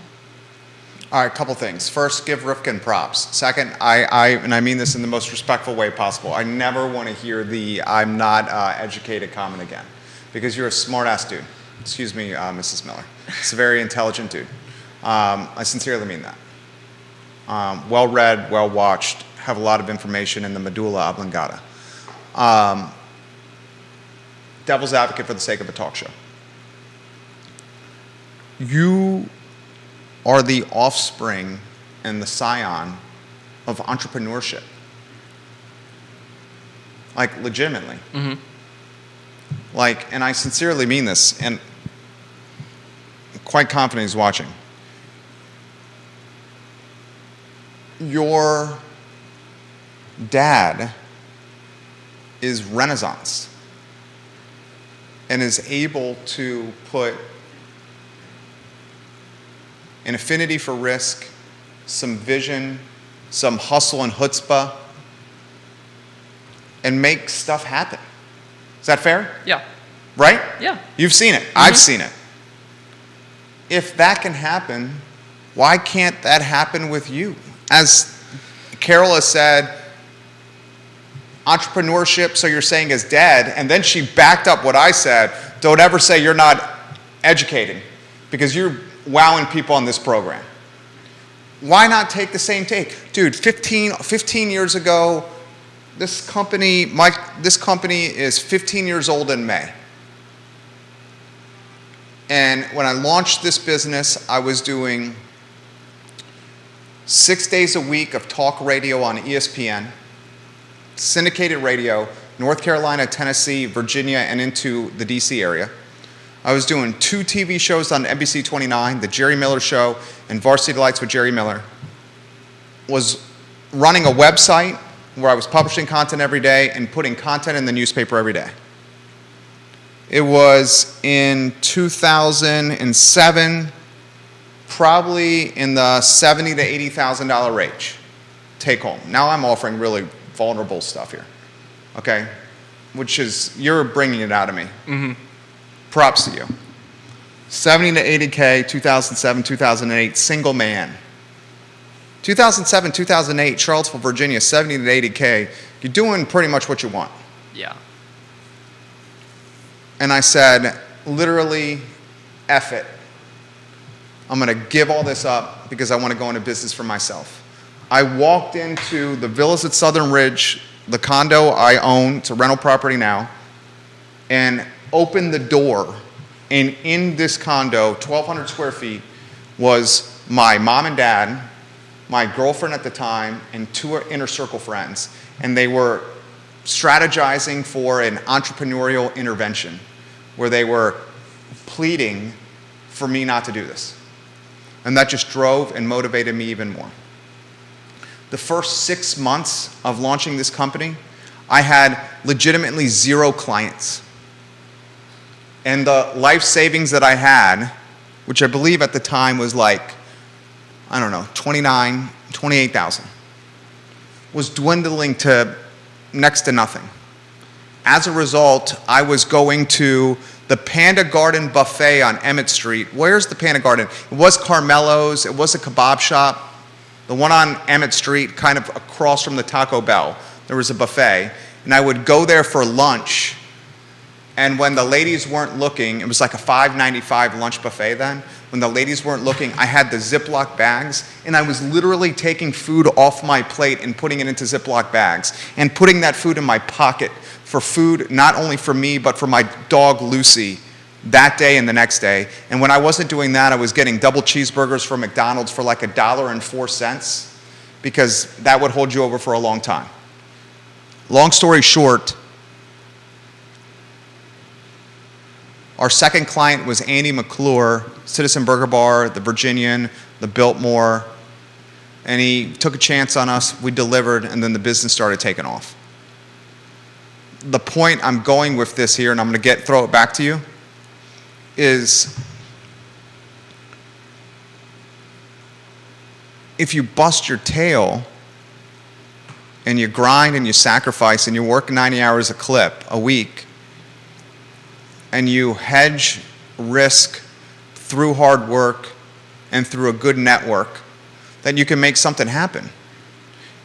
[SPEAKER 1] All right, a couple things. First, give Rifkin props. Second, I mean this in the most respectful way possible, I never want to hear the "I'm not educated" comment again, because you're a smart-ass dude. Excuse me, Mrs. Miller. It's a very intelligent dude. I sincerely mean that. Well-read, well-watched, have a lot of information in the medulla oblongata. Devil's advocate for the sake of a talk show. You are the offspring and the scion of entrepreneurship. Legitimately.
[SPEAKER 2] Mm-hmm.
[SPEAKER 1] And I sincerely mean this, and I'm quite confident he's watching. Your dad is Renaissance and is able to put an affinity for risk, some vision, some hustle and chutzpah, and make stuff happen. Is that fair?
[SPEAKER 2] Yeah.
[SPEAKER 1] Right?
[SPEAKER 2] Yeah.
[SPEAKER 1] You've seen it. Mm-hmm. I've seen it. If that can happen, why can't that happen with you? As Carol has said, entrepreneurship, so you're saying, is dead, and then she backed up what I said. Don't ever say you're not educated, because you're wowing people on this program. Why not take the same take? Dude, 15 years ago, this company is 15 years old in May. And when I launched this business, I was doing 6 days a week of talk radio on ESPN, syndicated radio, North Carolina, Tennessee, Virginia, and into the DC area. I was doing 2 TV shows on NBC 29, The Jerry Miller Show and Varsity Lights with Jerry Miller. Was running a website where I was publishing content every day and putting content in the newspaper every day. It was in 2007, probably in the $70,000 to $80,000 range, take home. Now I'm offering really vulnerable stuff here, okay? Which is, you're bringing it out of me.
[SPEAKER 2] Mm-hmm.
[SPEAKER 1] Props to you. 70 to 80K, 2007, 2008, single man. 2007, 2008, Charlottesville, Virginia, 70 to 80K. You're doing pretty much what you want.
[SPEAKER 2] Yeah.
[SPEAKER 1] And I said, literally, F it. I'm going to give all this up because I want to go into business for myself. I walked into the villas at Southern Ridge, the condo I own, it's a rental property now, and opened the door, and in this condo, 1,200 square feet, was my mom and dad, my girlfriend at the time, and 2 inner circle friends, and they were strategizing for an entrepreneurial intervention where they were pleading for me not to do this. And that just drove and motivated me even more. The first 6 months of launching this company, I had legitimately 0 clients. And the life savings that I had, which I believe at the time was $28,000, was dwindling to next to nothing. As a result, I was going to the Panda Garden Buffet on Emmett Street. Where's the Panda Garden? It was Carmelo's, it was a kebab shop. The one on Emmett Street, kind of across from the Taco Bell, there was a buffet. And I would go there for lunch. And when the ladies weren't looking, it was like a $5.95 lunch buffet then. When the ladies weren't looking, I had the Ziploc bags, and I was literally taking food off my plate and putting it into Ziploc bags, and putting that food in my pocket for food, not only for me, but for my dog Lucy, that day and the next day. And when I wasn't doing that, I was getting double cheeseburgers from McDonald's for like $1.04 because that would hold you over for a long time. Long story short, our second client was Andy McClure, Citizen Burger Bar, the Virginian, the Biltmore, and he took a chance on us, we delivered, and then the business started taking off. The point I'm going with this here, and I'm going to throw it back to you, is if you bust your tail and you grind and you sacrifice and you work 90 hours a week, and you hedge risk through hard work and through a good network, then you can make something happen.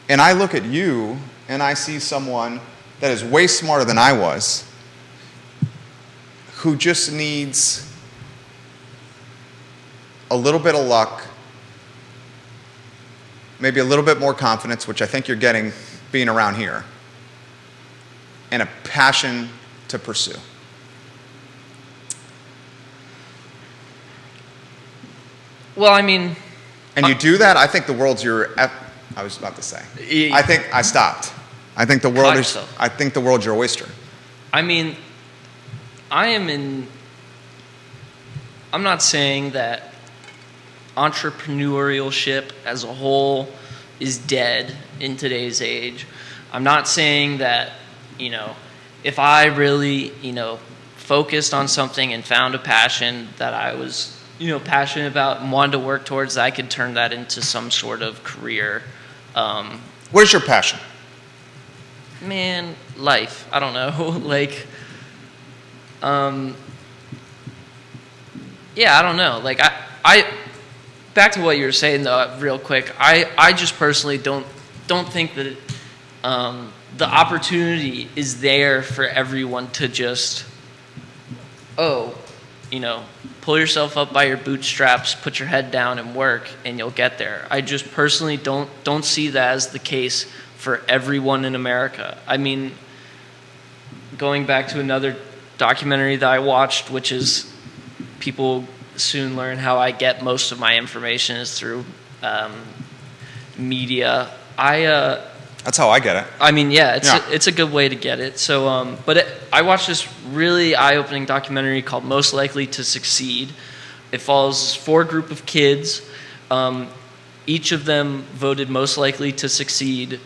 [SPEAKER 1] And I look at you and I see someone that is way smarter than I was, who just needs a little bit of luck, maybe a little bit more confidence, which I think you're getting being around here, and a passion to pursue.
[SPEAKER 2] Well, I mean...
[SPEAKER 1] And you do that, I think the world's I was about to say. I think I stopped. I think the world's your oyster.
[SPEAKER 2] I mean, I'm not saying that entrepreneurship as a whole is dead in today's age. I'm not saying that, if I really, focused on something and found a passion that I was, passionate about and wanted to work towards, I could turn that into some sort of career.
[SPEAKER 1] What is your passion?
[SPEAKER 2] Man, life. I don't know. Yeah, I don't know. I back to what you were saying though, real quick. I just personally don't think that the opportunity is there for everyone to just, pull yourself up by your bootstraps, put your head down and work, and you'll get there. I just personally don't see that as the case for everyone in America. I mean, going back to another documentary that I watched, which is People Soon Learn How I Get Most of My Information is through media.
[SPEAKER 1] That's how I get it.
[SPEAKER 2] I mean, yeah, it's a good way to get it. So, I watched this really eye-opening documentary called Most Likely to Succeed. It follows 4 group of kids. Each of them voted most likely to succeed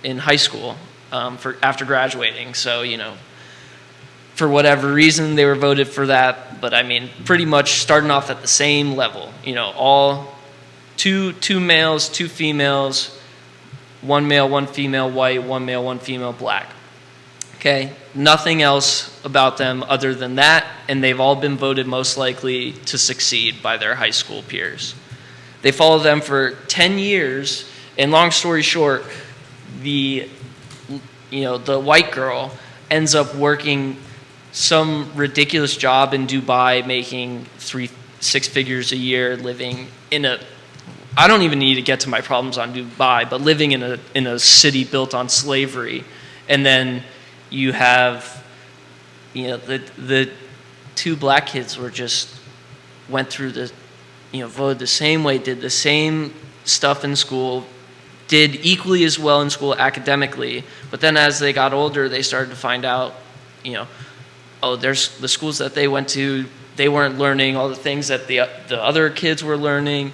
[SPEAKER 2] in high school after graduating. So, for whatever reason, they were voted for that. But I mean, pretty much starting off at the same level. All two males, 2 females, 1 male, 1 female, white, 1 male, 1 female, black. Okay, nothing else about them other than that, and they've all been voted most likely to succeed by their high school peers. They follow them for 10 years, and long story short, the white girl ends up working some ridiculous job in Dubai, making 6 figures a year, living in I don't even need to get to my problems on Dubai, but living in a city built on slavery. And then you have, the 2 black kids went through voted the same way, did the same stuff in school, did equally as well in school academically, but then as they got older, they started to find out, there's the schools that they went to, they weren't learning all the things that the other kids were learning.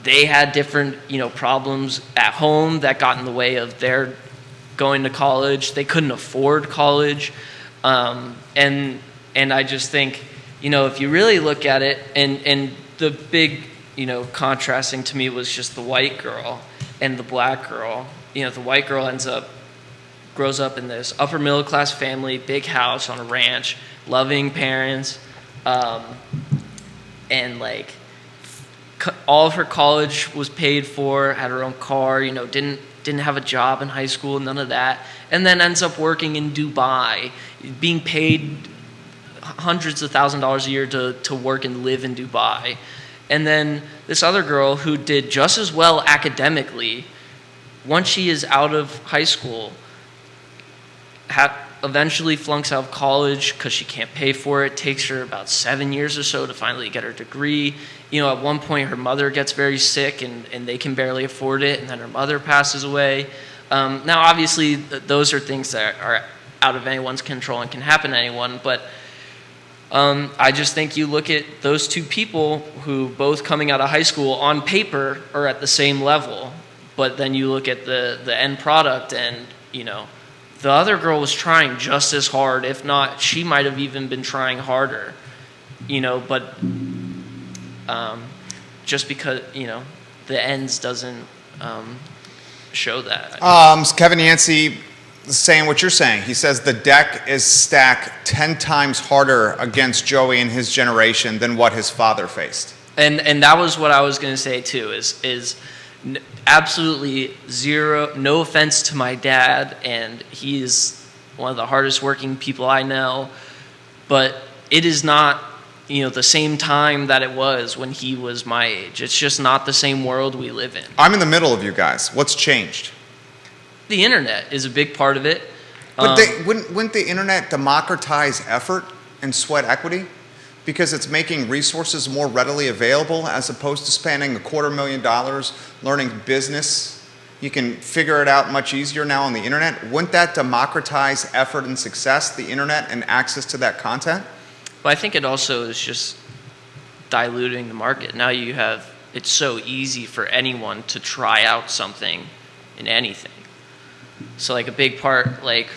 [SPEAKER 2] They had different, problems at home that got in the way of their going to college. They couldn't afford college. And I just think, if you really look at it, and the big, contrasting to me was just the white girl and the black girl. The white girl grows up in this upper middle class family, big house on a ranch, loving parents, and all of her college was paid for, had her own car, didn't have a job in high school, none of that, and then ends up working in Dubai, being paid hundreds of $1,000s a year to work and live in Dubai. And then this other girl who did just as well academically, once she is out of high school, eventually flunks out of college because she can't pay for it. It takes her about 7 years or so to finally get her degree. At one point her mother gets very sick and they can barely afford it, and then her mother passes away. Now obviously those are things that are out of anyone's control and can happen to anyone, but I just think you look at those two people who both coming out of high school on paper are at the same level, but then you look at the end product and, the other girl was trying just as hard. If not, she might have even been trying harder, but just because, the ends doesn't show that.
[SPEAKER 1] Kevin Yancey saying what you're saying. He says the deck is stacked 10 times harder against Joey and his generation than what his father faced.
[SPEAKER 2] And that was what I was going to say too, is absolutely zero, no offense to my dad, and he's one of the hardest working people I know, but it is not, the same time that it was when he was my age. It's just not the same world we live in.
[SPEAKER 1] I'm in the middle of you guys. What's changed?
[SPEAKER 2] The internet is a big part of it.
[SPEAKER 1] But wouldn't the internet democratize effort and sweat equity? Because it's making resources more readily available as opposed to spending $250,000 learning business. You can figure it out much easier now on the internet. Wouldn't that democratize effort and success, the internet and access to that content?
[SPEAKER 2] Well, I think it also is just diluting the market. Now it's so easy for anyone to try out something in anything. So like a big part, like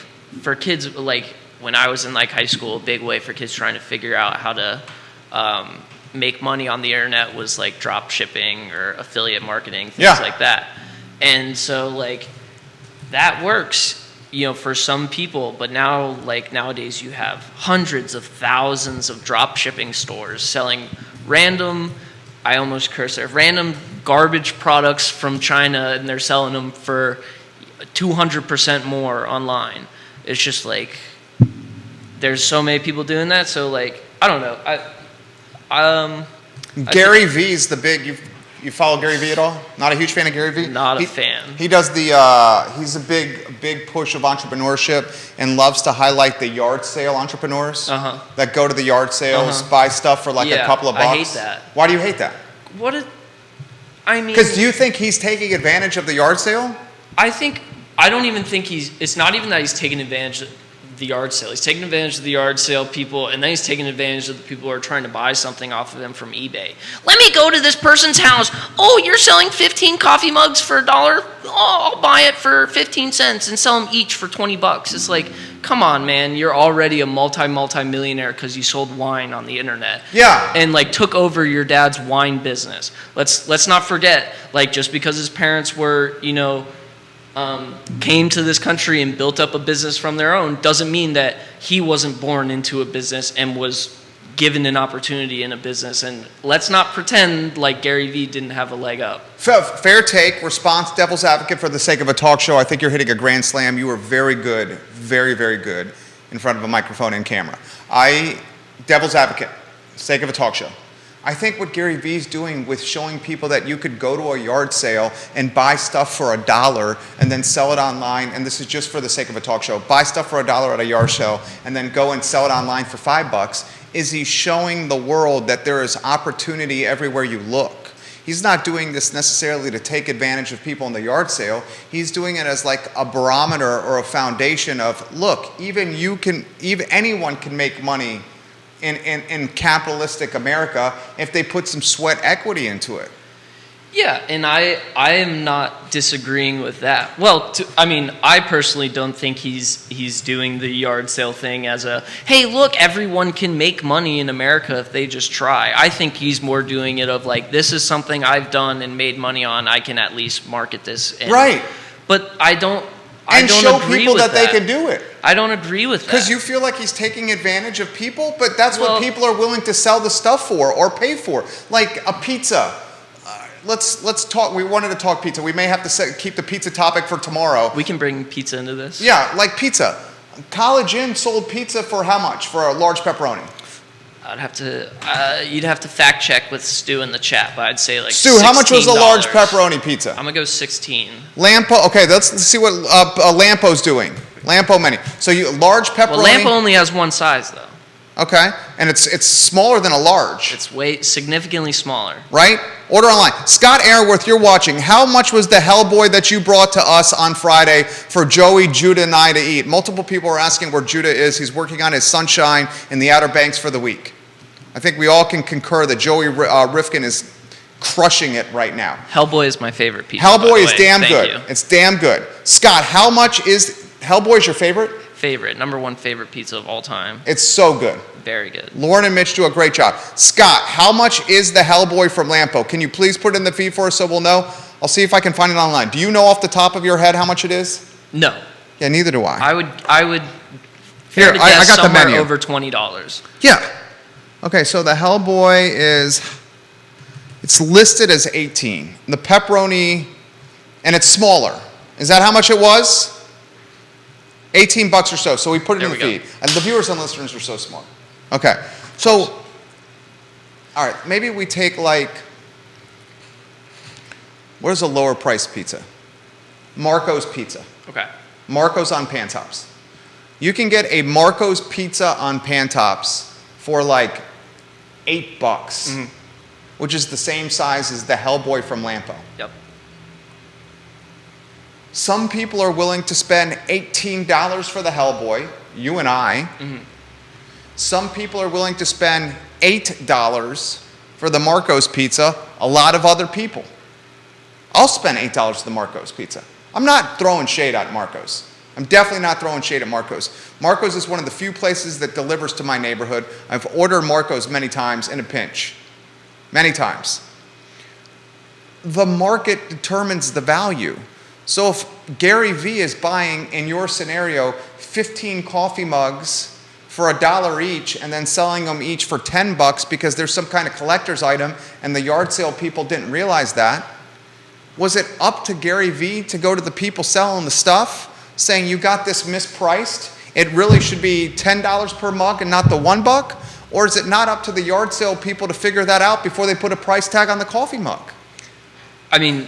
[SPEAKER 2] for kids, like when I was in like high school, a big way for kids trying to figure out how to make money on the internet was like drop shipping or affiliate marketing, things like that. And so like that works, for some people, but now like nowadays you have hundreds of thousands of drop shipping stores selling random, I almost curse there, random garbage products from China, and they're selling them for 200% more online. It's just like there's so many people doing that, so like I don't know.
[SPEAKER 1] Gary V's the big. You follow Gary V at all? Not a huge fan of Gary V?
[SPEAKER 2] Not a fan.
[SPEAKER 1] He does he's a big push of entrepreneurship and loves to highlight the yard sale entrepreneurs that go to the yard sales, buy stuff for like a couple of bucks.
[SPEAKER 2] I hate that.
[SPEAKER 1] Why do you hate that? Because do you think he's taking advantage of the yard sale?
[SPEAKER 2] I don't even think it's not even that he's taking advantage of the yard sale. He's taking advantage of the yard sale people, and then he's taking advantage of the people who are trying to buy something off of them from eBay. Let me go to this person's house. Oh, you're selling 15 coffee mugs for $1? Oh, I'll buy it for 15 cents and sell them each for $20. It's like, come on, man. You're already a multi-millionaire because you sold wine on the internet.
[SPEAKER 1] Yeah.
[SPEAKER 2] And like took over your dad's wine business. Let's not forget, like just because his parents were, came to this country and built up a business from their own doesn't mean that he wasn't born into a business and was given an opportunity in a business. And let's not pretend like Gary Vee didn't have a leg up.
[SPEAKER 1] Fair take, response, devil's advocate for the sake of a talk show. I think you're hitting a grand slam. You were very good, very, very good in front of a microphone and camera. Devil's advocate, sake of a talk show. I think what Gary Vee's doing with showing people that you could go to a yard sale and buy stuff for $1 and then sell it online, and this is just for the sake of a talk show, buy stuff for $1 at a yard sale and then go and sell it online for $5, is he's showing the world that there is opportunity everywhere you look. He's not doing this necessarily to take advantage of people in the yard sale. He's doing it as like a barometer or a foundation of, look, even anyone can make money in capitalistic America if they put some sweat equity into it.
[SPEAKER 2] Yeah, and I am not disagreeing with that. Well, I personally don't think he's doing the yard sale thing as a, hey, look, everyone can make money in America if they just try. I think he's more doing it of like, this is something I've done and made money on. I can at least market this.
[SPEAKER 1] Right.
[SPEAKER 2] But I don't
[SPEAKER 1] show
[SPEAKER 2] agree
[SPEAKER 1] people
[SPEAKER 2] with
[SPEAKER 1] that they can do it.
[SPEAKER 2] I don't agree with that.
[SPEAKER 1] Because you feel like he's taking advantage of people, but that's what people are willing to sell the stuff for or pay for. Like a pizza. Let's talk. We wanted to talk pizza. We may have to keep the pizza topic for tomorrow.
[SPEAKER 2] We can bring pizza into this.
[SPEAKER 1] Yeah, like pizza. College Inn sold pizza for how much? For a large pepperoni?
[SPEAKER 2] You'd have to fact check with Stu in the chat, but I'd say like
[SPEAKER 1] Stu, how much was a large pepperoni pizza?
[SPEAKER 2] I'm gonna go 16.
[SPEAKER 1] Lampo, okay, let's see what Lampo's doing. Lampo menu. So you large pepperoni.
[SPEAKER 2] Well, Lampo only has one size though.
[SPEAKER 1] Okay, and it's smaller than a large.
[SPEAKER 2] It's way significantly smaller.
[SPEAKER 1] Right? Order online. Scott Airworth, you're watching. How much was the Hellboy that you brought to us on Friday for Joey, Judah, and I to eat? Multiple people are asking where Judah is. He's working on his Sunshine in the Outer Banks for the week. I think we all can concur that Joey Rifkin is crushing it right now.
[SPEAKER 2] Hellboy is my favorite pizza.
[SPEAKER 1] Hellboy is damn
[SPEAKER 2] Thank
[SPEAKER 1] good.
[SPEAKER 2] you.
[SPEAKER 1] It's damn good. Scott, how much is Hellboy's your favorite?
[SPEAKER 2] Favorite, number one favorite pizza of all time.
[SPEAKER 1] It's so good.
[SPEAKER 2] Very good.
[SPEAKER 1] Lauren and Mitch do a great job. Scott, how much is the Hellboy from Lampo? Can you please put it in the feed for us so we'll know? I'll see if I can find it online. Do you know off the top of your head how much it is?
[SPEAKER 2] No.
[SPEAKER 1] Yeah, neither do I.
[SPEAKER 2] I would.
[SPEAKER 1] Here, I got the
[SPEAKER 2] somewhere
[SPEAKER 1] menu.
[SPEAKER 2] over $20.
[SPEAKER 1] Yeah. Okay, so the Hellboy it's listed as 18. The pepperoni, and it's smaller. Is that how much it was? $18 or so. So we put it in the feed. And the viewers and listeners are so smart. Okay. So, all right, maybe we take like, what is a lower price pizza? Marco's Pizza.
[SPEAKER 2] Okay.
[SPEAKER 1] Marco's on Pantops. You can get a Marco's Pizza on Pantops for like $8, which is the same size as the Hellboy from Lampo.
[SPEAKER 2] Yep.
[SPEAKER 1] Some people are willing to spend $18 for the Hellboy, you and I. Some people are willing to spend $8 for the Marco's Pizza, a lot of other people. I'll spend $8 for the Marco's Pizza. I'm not throwing shade at Marco's. I'm definitely not throwing shade at Marco's. Marco's is one of the few places that delivers to my neighborhood. I've ordered Marco's many times in a pinch. Many times. The market determines the value. So if Gary V is buying, in your scenario, 15 coffee mugs for $1 each and then selling them each for $10 because there's some kind of collector's item and the yard sale people didn't realize that, was it up to Gary V to go to the people selling the stuff saying you got this mispriced? It really should be $10 per mug and not the $1? Or is it not up to the yard sale people to figure that out before they put a price tag on the coffee mug?
[SPEAKER 2] I mean,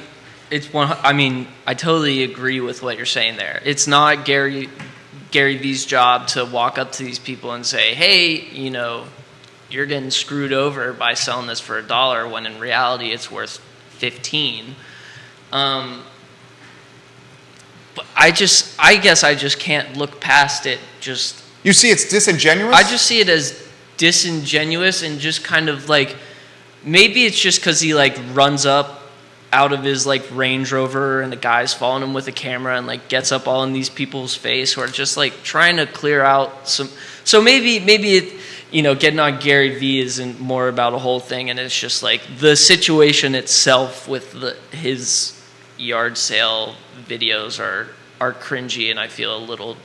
[SPEAKER 2] I totally agree with what you're saying there. It's not Gary V's job to walk up to these people and say, hey, you're getting screwed over by selling this for $1 when in reality it's worth 15. But I guess I just can't look past it.
[SPEAKER 1] You see it's disingenuous?
[SPEAKER 2] I just see it as disingenuous and just kind of like, maybe it's just because he like runs up out of his like Range Rover and the guy's following him with a camera and like gets up all in these people's face who are just like trying to clear out some. So maybe it, getting on Gary V isn't more about a whole thing, and it's just like the situation itself with his yard sale videos are cringy, and I feel a little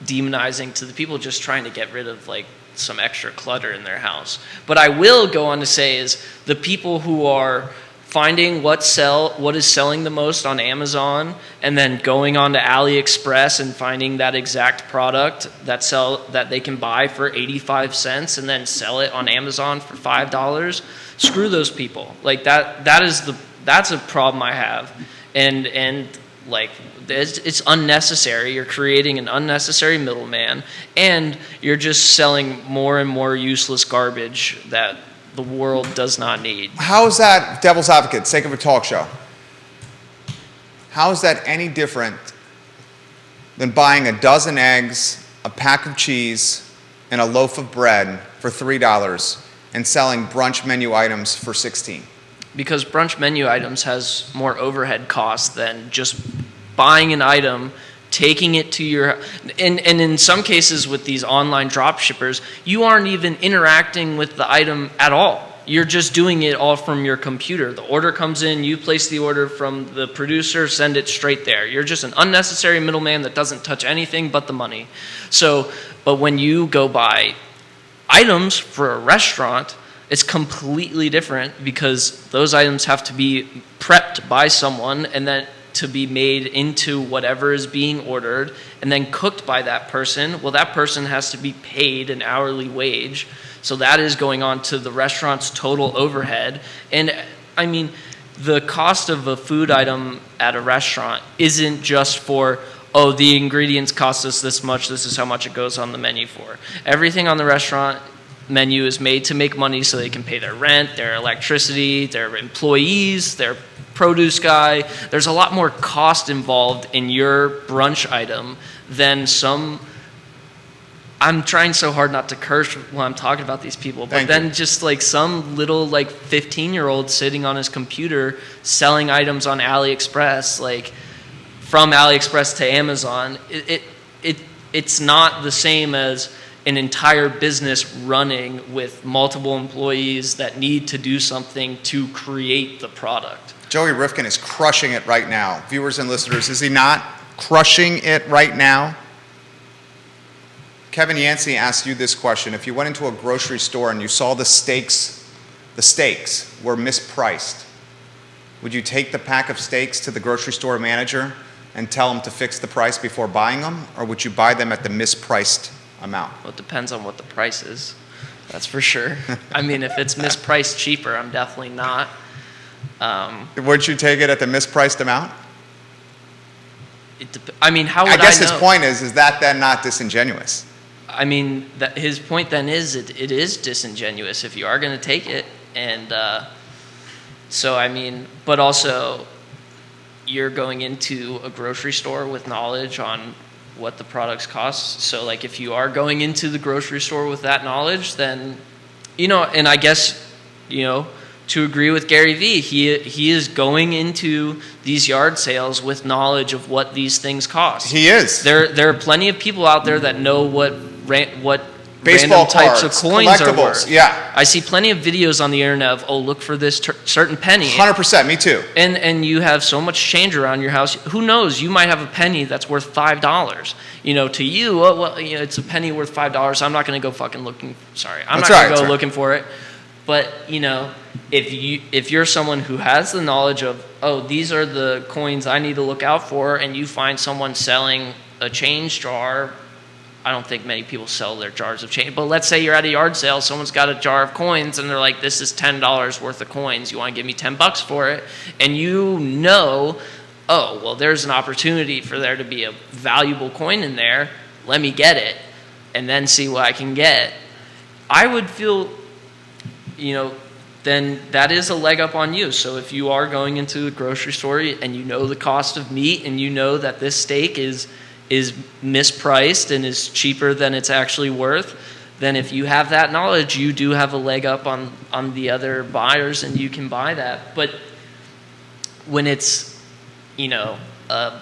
[SPEAKER 2] demonizing to the people just trying to get rid of like some extra clutter in their house. But I will go on to say is the people who are finding what is selling the most on Amazon and then going on to AliExpress and finding that exact product that they can buy for 85 cents and then sell it on Amazon for $5. Screw those people. Like that's a problem I have. And like it's unnecessary. You're creating an unnecessary middleman, and you're just selling more and more useless garbage that the world does not need.
[SPEAKER 1] How is that, devil's advocate, sake of a talk show? How is that any different than buying a dozen eggs, a pack of cheese, and a loaf of bread for $3 and selling brunch menu items for $16?
[SPEAKER 2] Because brunch menu items has more overhead costs than just buying an item, taking it to your, and in some cases with these online drop shippers, you aren't even interacting with the item at all. You're just doing it all from your computer. The order comes in, you place the order from the producer, send it straight there. You're just an unnecessary middleman that doesn't touch anything but the money. But when you go buy items for a restaurant, it's completely different because those items have to be prepped by someone and then to be made into whatever is being ordered and then cooked by that person. Well, that person has to be paid an hourly wage. So that is going on to the restaurant's total overhead. And I mean, the cost of a food item at a restaurant isn't just for oh, the ingredients cost us this much, this is how much it goes on the menu for. Everything on the restaurant menu is made to make money so they can pay their rent, their electricity, their employees, their produce guy. There's a lot more cost involved in your brunch item than some. I'm trying so hard not to curse when I'm talking about these people, but then just like some little like 15-year-old sitting on his computer selling items on AliExpress, like from AliExpress to Amazon, it's not the same as an entire business running with multiple employees that need to do something to create the product.
[SPEAKER 1] Joey Rifkin is crushing it right now. Viewers and listeners, is he not crushing it right now? Kevin Yancey asked you this question. If you went into a grocery store and you saw the steaks were mispriced, would you take the pack of steaks to the grocery store manager and tell him to fix the price before buying them, or would you buy them at the mispriced amount?
[SPEAKER 2] Well, it depends on what the price is. That's for sure. I mean, if it's mispriced cheaper, I'm definitely not.
[SPEAKER 1] Would you take it at the mispriced amount?
[SPEAKER 2] I mean, how would I know?
[SPEAKER 1] I guess his point is that then not disingenuous?
[SPEAKER 2] I mean, his point then is it is disingenuous if you are going to take it. And so, I mean, but also you're going into a grocery store with knowledge on what the products cost. So, like, if you are going into the grocery store with that knowledge, then, you know, and I guess, you know, to agree with Gary Vee, he is going into these yard sales with knowledge of what these things cost.
[SPEAKER 1] He is.
[SPEAKER 2] There are plenty of people out there that know what
[SPEAKER 1] baseball
[SPEAKER 2] random types
[SPEAKER 1] cards,
[SPEAKER 2] of coins are worth.
[SPEAKER 1] Yeah.
[SPEAKER 2] I see plenty of videos on the internet of, oh, look for this certain penny.
[SPEAKER 1] 100%, me too.
[SPEAKER 2] And you have so much change around your house. Who knows? You might have a penny that's worth $5. You know, to you, well, you know, it's a penny worth $5. I'm not going to go fucking looking. Sorry, I'm not going to go looking for it. But you know, if you're someone who has the knowledge of, oh, these are the coins I need to look out for, and you find someone selling a change jar. I don't think many people sell their jars of change, but let's say you're at a yard sale, someone's got a jar of coins, and they're like, this is $10 worth of coins. You want to give me $10 for it? And you know, oh, well, there's an opportunity for there to be a valuable coin in there. Let me get it, and then see what I can get. I would feel, you know, then that is a leg up on you. So if you are going into a grocery store and you know the cost of meat and you know that this steak is mispriced and is cheaper than it's actually worth, then if you have that knowledge, you do have a leg up on the other buyers and you can buy that. But when it's, you know, a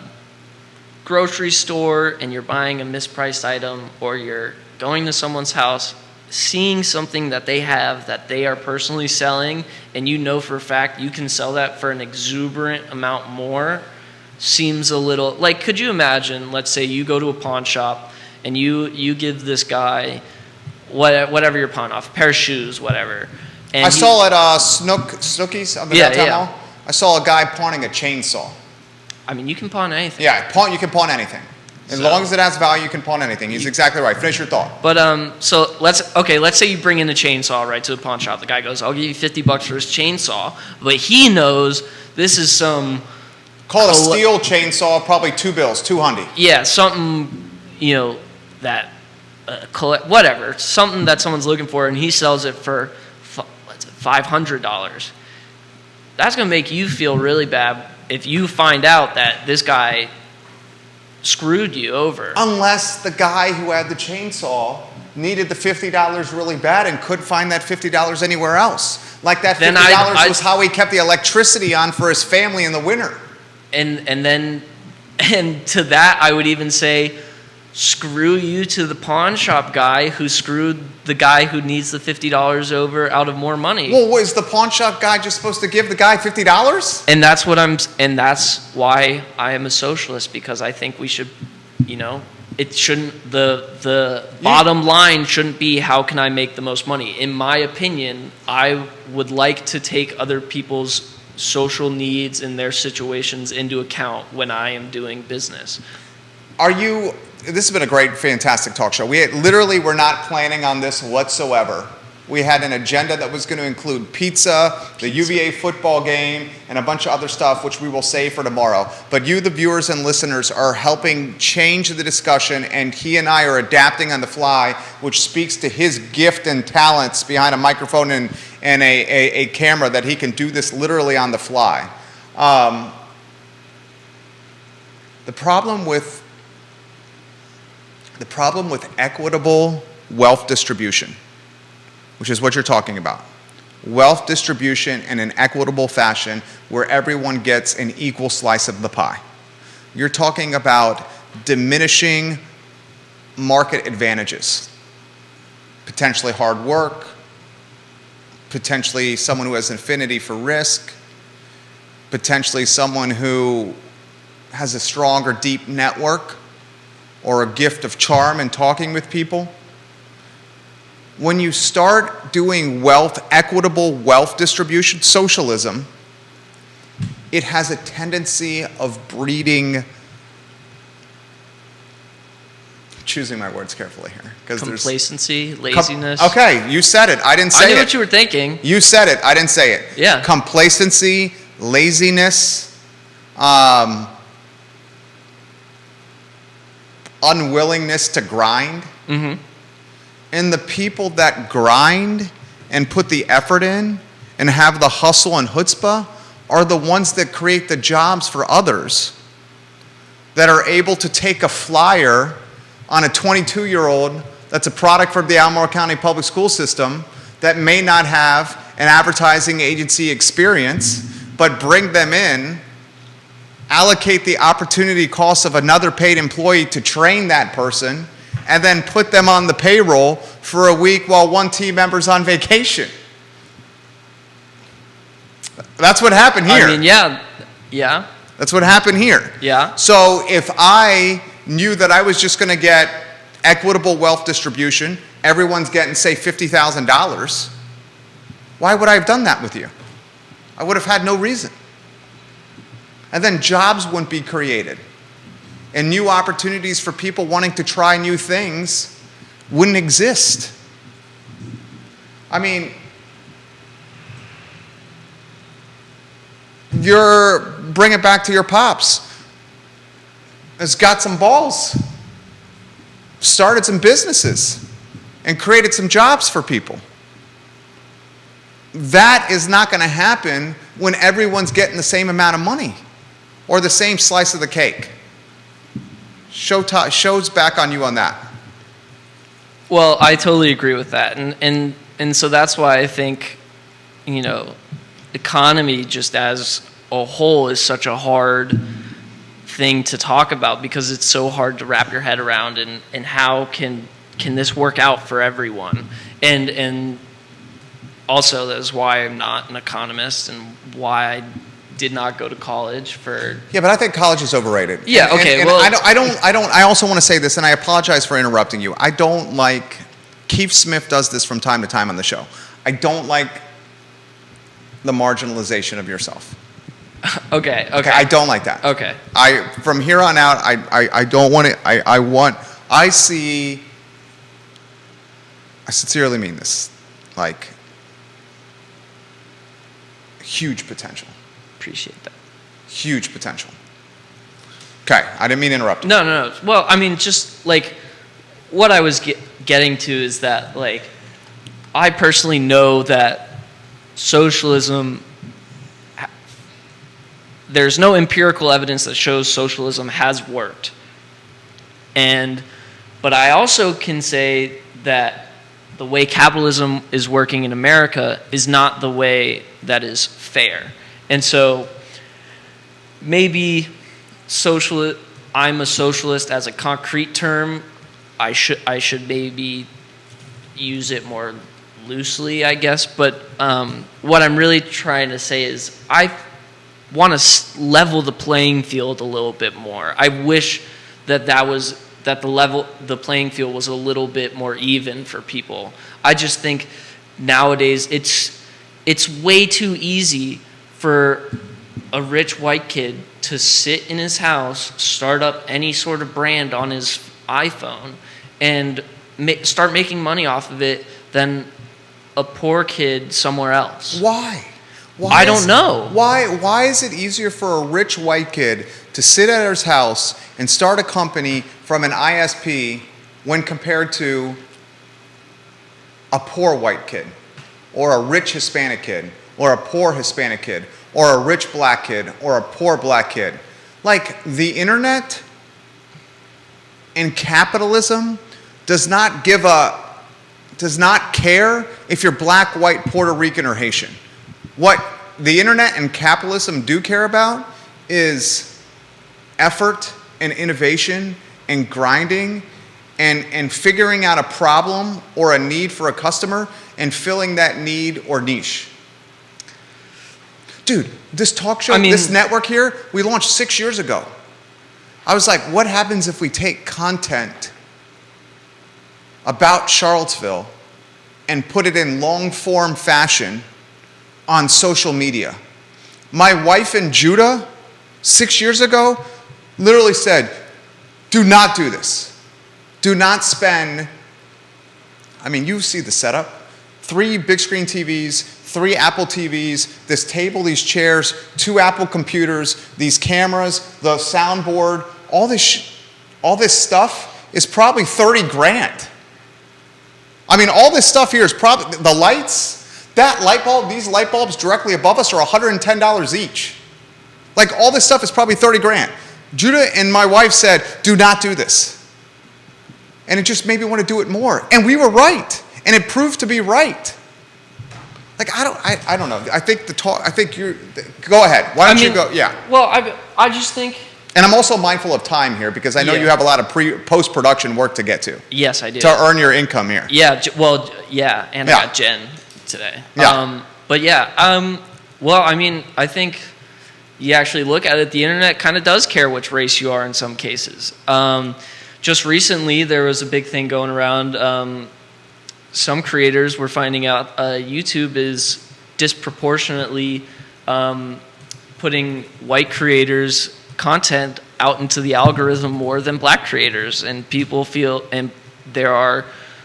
[SPEAKER 2] grocery store and you're buying a mispriced item, or you're going to someone's house, seeing something that they have that they are personally selling, and you know for a fact you can sell that for an exuberant amount more, seems a little like, could you imagine, let's say you go to a pawn shop and you give this guy whatever you're pawning off, a pair of shoes, whatever. And
[SPEAKER 1] I saw at Snooki's on the downtown mall, I saw a guy pawning a chainsaw.
[SPEAKER 2] I mean, you can pawn anything.
[SPEAKER 1] Yeah, you can pawn anything. As long as it has value, you can pawn anything. He's exactly right. Finish your thought.
[SPEAKER 2] But so let's say you bring in a chainsaw right to the pawn shop. The guy goes, "I'll give you $50 for his chainsaw," but he knows this is some
[SPEAKER 1] call it a steel chainsaw, probably $2,
[SPEAKER 2] Yeah, something, you know, that whatever, something that someone's looking for, and he sells it for $500. That's gonna make you feel really bad if you find out that this guy screwed you over.
[SPEAKER 1] Unless the guy who had the chainsaw needed the $50 really bad and couldn't find that $50 anywhere else. Like that $50 was how he kept the electricity on for his family in the winter.
[SPEAKER 2] And to that I would even say, screw you to the pawn shop guy who screwed the guy who needs the $50 over out of more money.
[SPEAKER 1] Well, was the pawn shop guy just supposed to give the guy $50?
[SPEAKER 2] And that's why I am a socialist, because I think we should, you know, it shouldn't, the bottom line shouldn't be how can I make the most money. In my opinion, I would like to take other people's social needs and their situations into account when I am doing business. This has been a great, fantastic talk show. We literally were not planning on this whatsoever.
[SPEAKER 1] We had an agenda that was going to include pizza, the UVA football game, and a bunch of other stuff, which we will save for tomorrow. But you, the viewers and listeners, are helping change the discussion, and he and I are adapting on the fly, which speaks to his gift and talents behind a microphone and a camera, that he can do this literally on the fly. The problem with equitable wealth distribution, which is what you're talking about. Wealth distribution in an equitable fashion where everyone gets an equal slice of the pie. You're talking about diminishing market advantages, potentially hard work, potentially someone who has an affinity for risk, potentially someone who has a strong or deep network or a gift of charm in talking with people. When you start doing equitable wealth distribution, socialism, it has a tendency of breeding, choosing my words carefully here, because
[SPEAKER 2] complacency, laziness.
[SPEAKER 1] Okay, you said it. I didn't say it.
[SPEAKER 2] I knew what you were thinking.
[SPEAKER 1] You said it. I didn't say it.
[SPEAKER 2] Yeah.
[SPEAKER 1] Complacency, laziness, unwillingness to grind.
[SPEAKER 2] Mm-hmm.
[SPEAKER 1] And the people that grind and put the effort in and have the hustle and chutzpah are the ones that create the jobs for others, that are able to take a flyer on a 22-year-old that's a product from the Albemarle County Public School System that may not have an advertising agency experience, but bring them in, allocate the opportunity cost of another paid employee to train that person, and then put them on the payroll for a week while one team member's on vacation. That's what happened here.
[SPEAKER 2] I mean, yeah.
[SPEAKER 1] That's what happened here.
[SPEAKER 2] Yeah.
[SPEAKER 1] So if I knew that I was just going to get equitable wealth distribution, everyone's getting, say, $50,000, why would I have done that with you? I would have had no reason. And then jobs wouldn't be created. And new opportunities for people wanting to try new things wouldn't exist. I mean, bring it back to your pops. Has got some balls, started some businesses, and created some jobs for people. That is not going to happen when everyone's getting the same amount of money or the same slice of the cake. Show's back on you on that.
[SPEAKER 2] Well, I totally agree with that. And so that's why I think, economy just as a whole is such a hard thing to talk about, because it's so hard to wrap your head around, and how can this work out for everyone? And also that is why I'm not an economist, and why I did not go to college for.
[SPEAKER 1] Yeah, but I think college is overrated.
[SPEAKER 2] Yeah. Okay. Well,
[SPEAKER 1] I also want to say this, and I apologize for interrupting you. I don't like. Keith Smith does this from time to time on the show. I don't like the marginalization of yourself.
[SPEAKER 2] Okay.
[SPEAKER 1] I don't like that.
[SPEAKER 2] Okay.
[SPEAKER 1] From here on out, I don't want it. I sincerely mean this, like, huge potential.
[SPEAKER 2] Appreciate that.
[SPEAKER 1] Huge potential. Okay, I didn't mean to interrupt.
[SPEAKER 2] No. Well, I mean, just like what I was getting to is that, like, I personally know that socialism, there's no empirical evidence that shows socialism has worked. But I also can say that the way capitalism is working in America is not the way that is fair. And so maybe I'm a socialist as a concrete term. I should maybe use it more loosely, I guess. But what I'm really trying to say is I want to level the playing field a little bit more. I wish that the playing field was a little bit more even for people. I just think nowadays it's way too easy for a rich white kid to sit in his house, start up any sort of brand on his iPhone, and start making money off of it than a poor kid somewhere else.
[SPEAKER 1] Why?
[SPEAKER 2] I don't know.
[SPEAKER 1] Why is it easier for a rich white kid to sit at his house and start a company from an ISP when compared to a poor white kid, or a rich Hispanic kid, or a poor Hispanic kid, or a rich black kid, or a poor black kid? Like, the internet and capitalism does not care if you're black, white, Puerto Rican, or Haitian. What the internet and capitalism do care about is effort and innovation and grinding and figuring out a problem or a need for a customer and filling that need or niche. Dude, this talk show, this network here, we launched 6 years ago. I was like, what happens if we take content about Charlottesville and put it in long form fashion on social media? My wife in Judah 6 years ago literally said, do not do this. Do not spend, you see the setup. 3 big screen TVs, 3 Apple TVs, this table, these chairs, 2 Apple computers, these cameras, the soundboard, all this stuff is probably 30 grand. All this stuff here is probably, the lights, that light bulb, these light bulbs directly above us are $110 each. Like, all this stuff is probably 30 grand. Judah and my wife said, do not do this. And it just made me want to do it more. And we were right. And it proved to be right. Like, I don't know. I think you're, go ahead. Why don't you go? Yeah.
[SPEAKER 2] Well, I just think.
[SPEAKER 1] And I'm also mindful of time here because I know you have a lot of post-production work to get to.
[SPEAKER 2] Yes, I do.
[SPEAKER 1] To earn your income here.
[SPEAKER 2] Yeah, and I got Jen today.
[SPEAKER 1] Yeah.
[SPEAKER 2] I think you actually look at it, the internet kind of does care which race you are in some cases. Just recently, there was a big thing going around. Some creators were finding out YouTube is disproportionately putting white creators' content out into the algorithm more than black creators, and people feel, and there are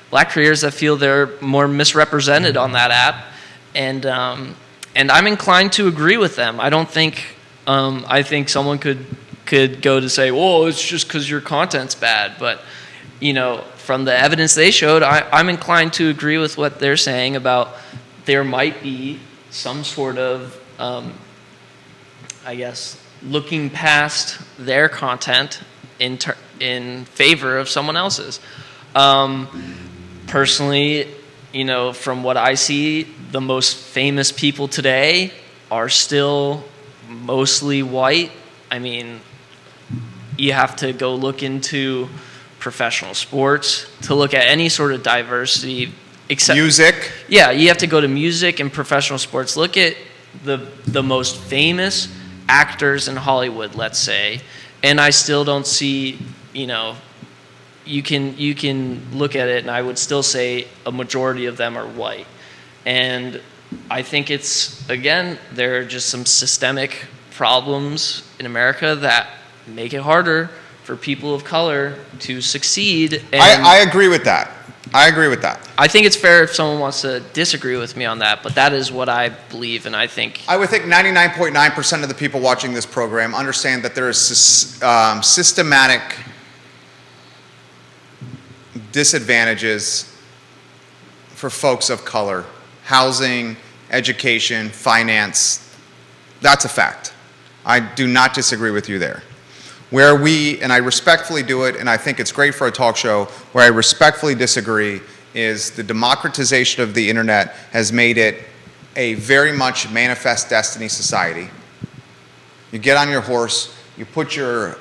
[SPEAKER 2] black creators that feel they're more misrepresented on that app, and I'm inclined to agree with them. I don't think I think someone could go to say, "Well, it's just because your content's bad," but from the evidence they showed, I'm inclined to agree with what they're saying about there might be some sort of, looking past their content in favor of someone else's. Personally, from what I see, the most famous people today are still mostly white. You have to go look into professional sports to look at any sort of diversity, except
[SPEAKER 1] music.
[SPEAKER 2] Yeah, you have to go to music and professional sports. Look at the most famous actors in Hollywood, let's say, and I still don't see, you can look at it and I would still say a majority of them are white. And I think it's, again, there are just some systemic problems in America that make it harder for people of color to succeed. And
[SPEAKER 1] I agree with that.
[SPEAKER 2] I think it's fair if someone wants to disagree with me on that, but that is what I believe, and I would think
[SPEAKER 1] 99.9% of the people watching this program understand that there is systematic disadvantages for folks of color. Housing, education, finance, that's a fact. I do not disagree with you there. Where and I respectfully do it, and I think it's great for a talk show, where I respectfully disagree is the democratization of the internet has made it a very much manifest destiny society. You get on your horse, you put your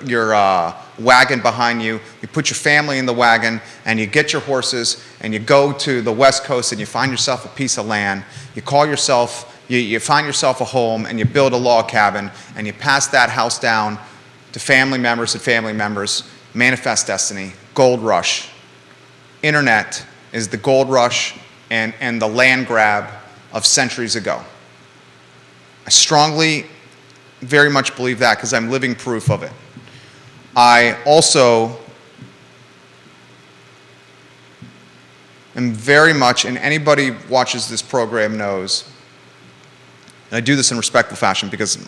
[SPEAKER 1] wagon behind you, you put your family in the wagon, and you get your horses, and you go to the West Coast, and you find yourself a piece of land. You find yourself a home, and you build a log cabin, and you pass that house down to family members, manifest destiny, gold rush. Internet is the gold rush and the land grab of centuries ago. I strongly, very much believe that because I'm living proof of it. I also am very much, and anybody watches this program knows, and I do this in respectful fashion because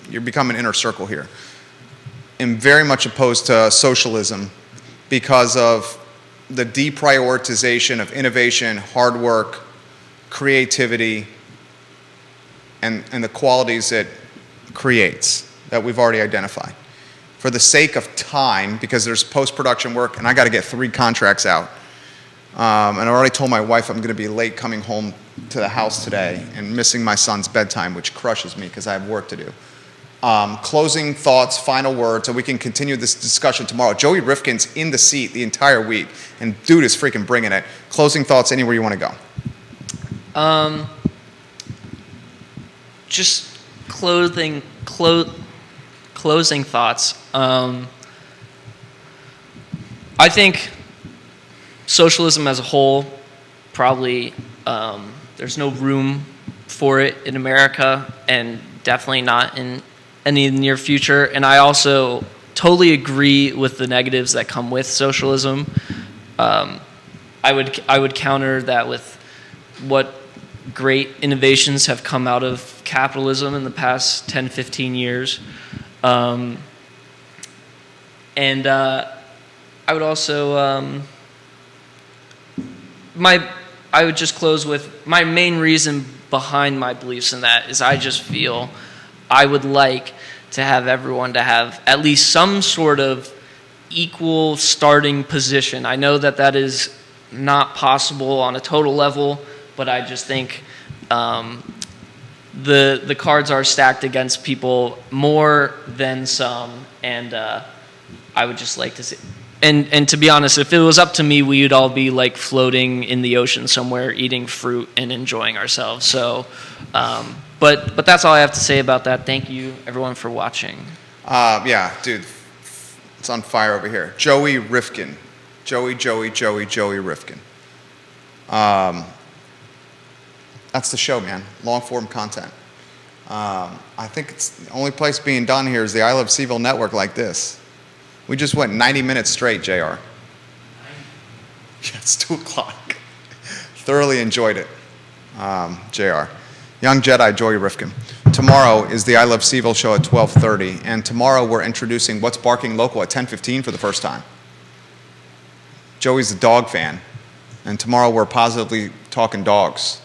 [SPEAKER 1] you're becoming an inner circle here, am very much opposed to socialism because of the deprioritization of innovation, hard work, creativity, and the qualities it creates that we've already identified. For the sake of time, because there's post-production work, and I got to get 3 contracts out, and I already told my wife I'm going to be late coming home to the house today and missing my son's bedtime, which crushes me because I have work to do. Closing thoughts, final words, and we can continue this discussion tomorrow. Joey Rifkin's in the seat the entire week, and dude is freaking bringing it. Closing thoughts, anywhere you want to go.
[SPEAKER 2] Just closing thoughts. I think socialism as a whole, probably there's no room for it in America, and definitely not in any near future. And I also totally agree with the negatives that come with socialism. I would counter that with what great innovations have come out of capitalism in the past 10, 15 years. And I would also, I would just close with my main reason behind my beliefs in that is I just feel I would like to have everyone to have at least some sort of equal starting position. I know that that is not possible on a total level, but I just think the cards are stacked against people more than some, and I would just like to see. And to be honest, if it was up to me, we would all be like floating in the ocean somewhere, eating fruit and enjoying ourselves. So, but that's all I have to say about that. Thank you, everyone, for watching.
[SPEAKER 1] Yeah, dude, it's on fire over here. Joey Rifkin. Joey Rifkin. That's the show, man. Long-form content. I think it's the only place being done here is the I Love CVille Network like this. We just went 90 minutes straight, JR. Yeah, it's 2 o'clock. Thoroughly enjoyed it, JR. Young Jedi, Joey Rifkin. Tomorrow is the I Love CVille Show at 12:30, and tomorrow we're introducing What's Barking Local at 10:15 for the first time. Joey's a dog fan, and tomorrow we're positively talking dogs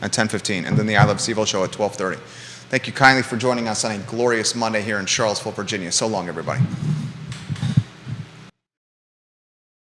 [SPEAKER 1] at 10:15, and then the I Love CVille Show at 12:30. Thank you kindly for joining us on a glorious Monday here in Charlottesville, Virginia. So long, everybody.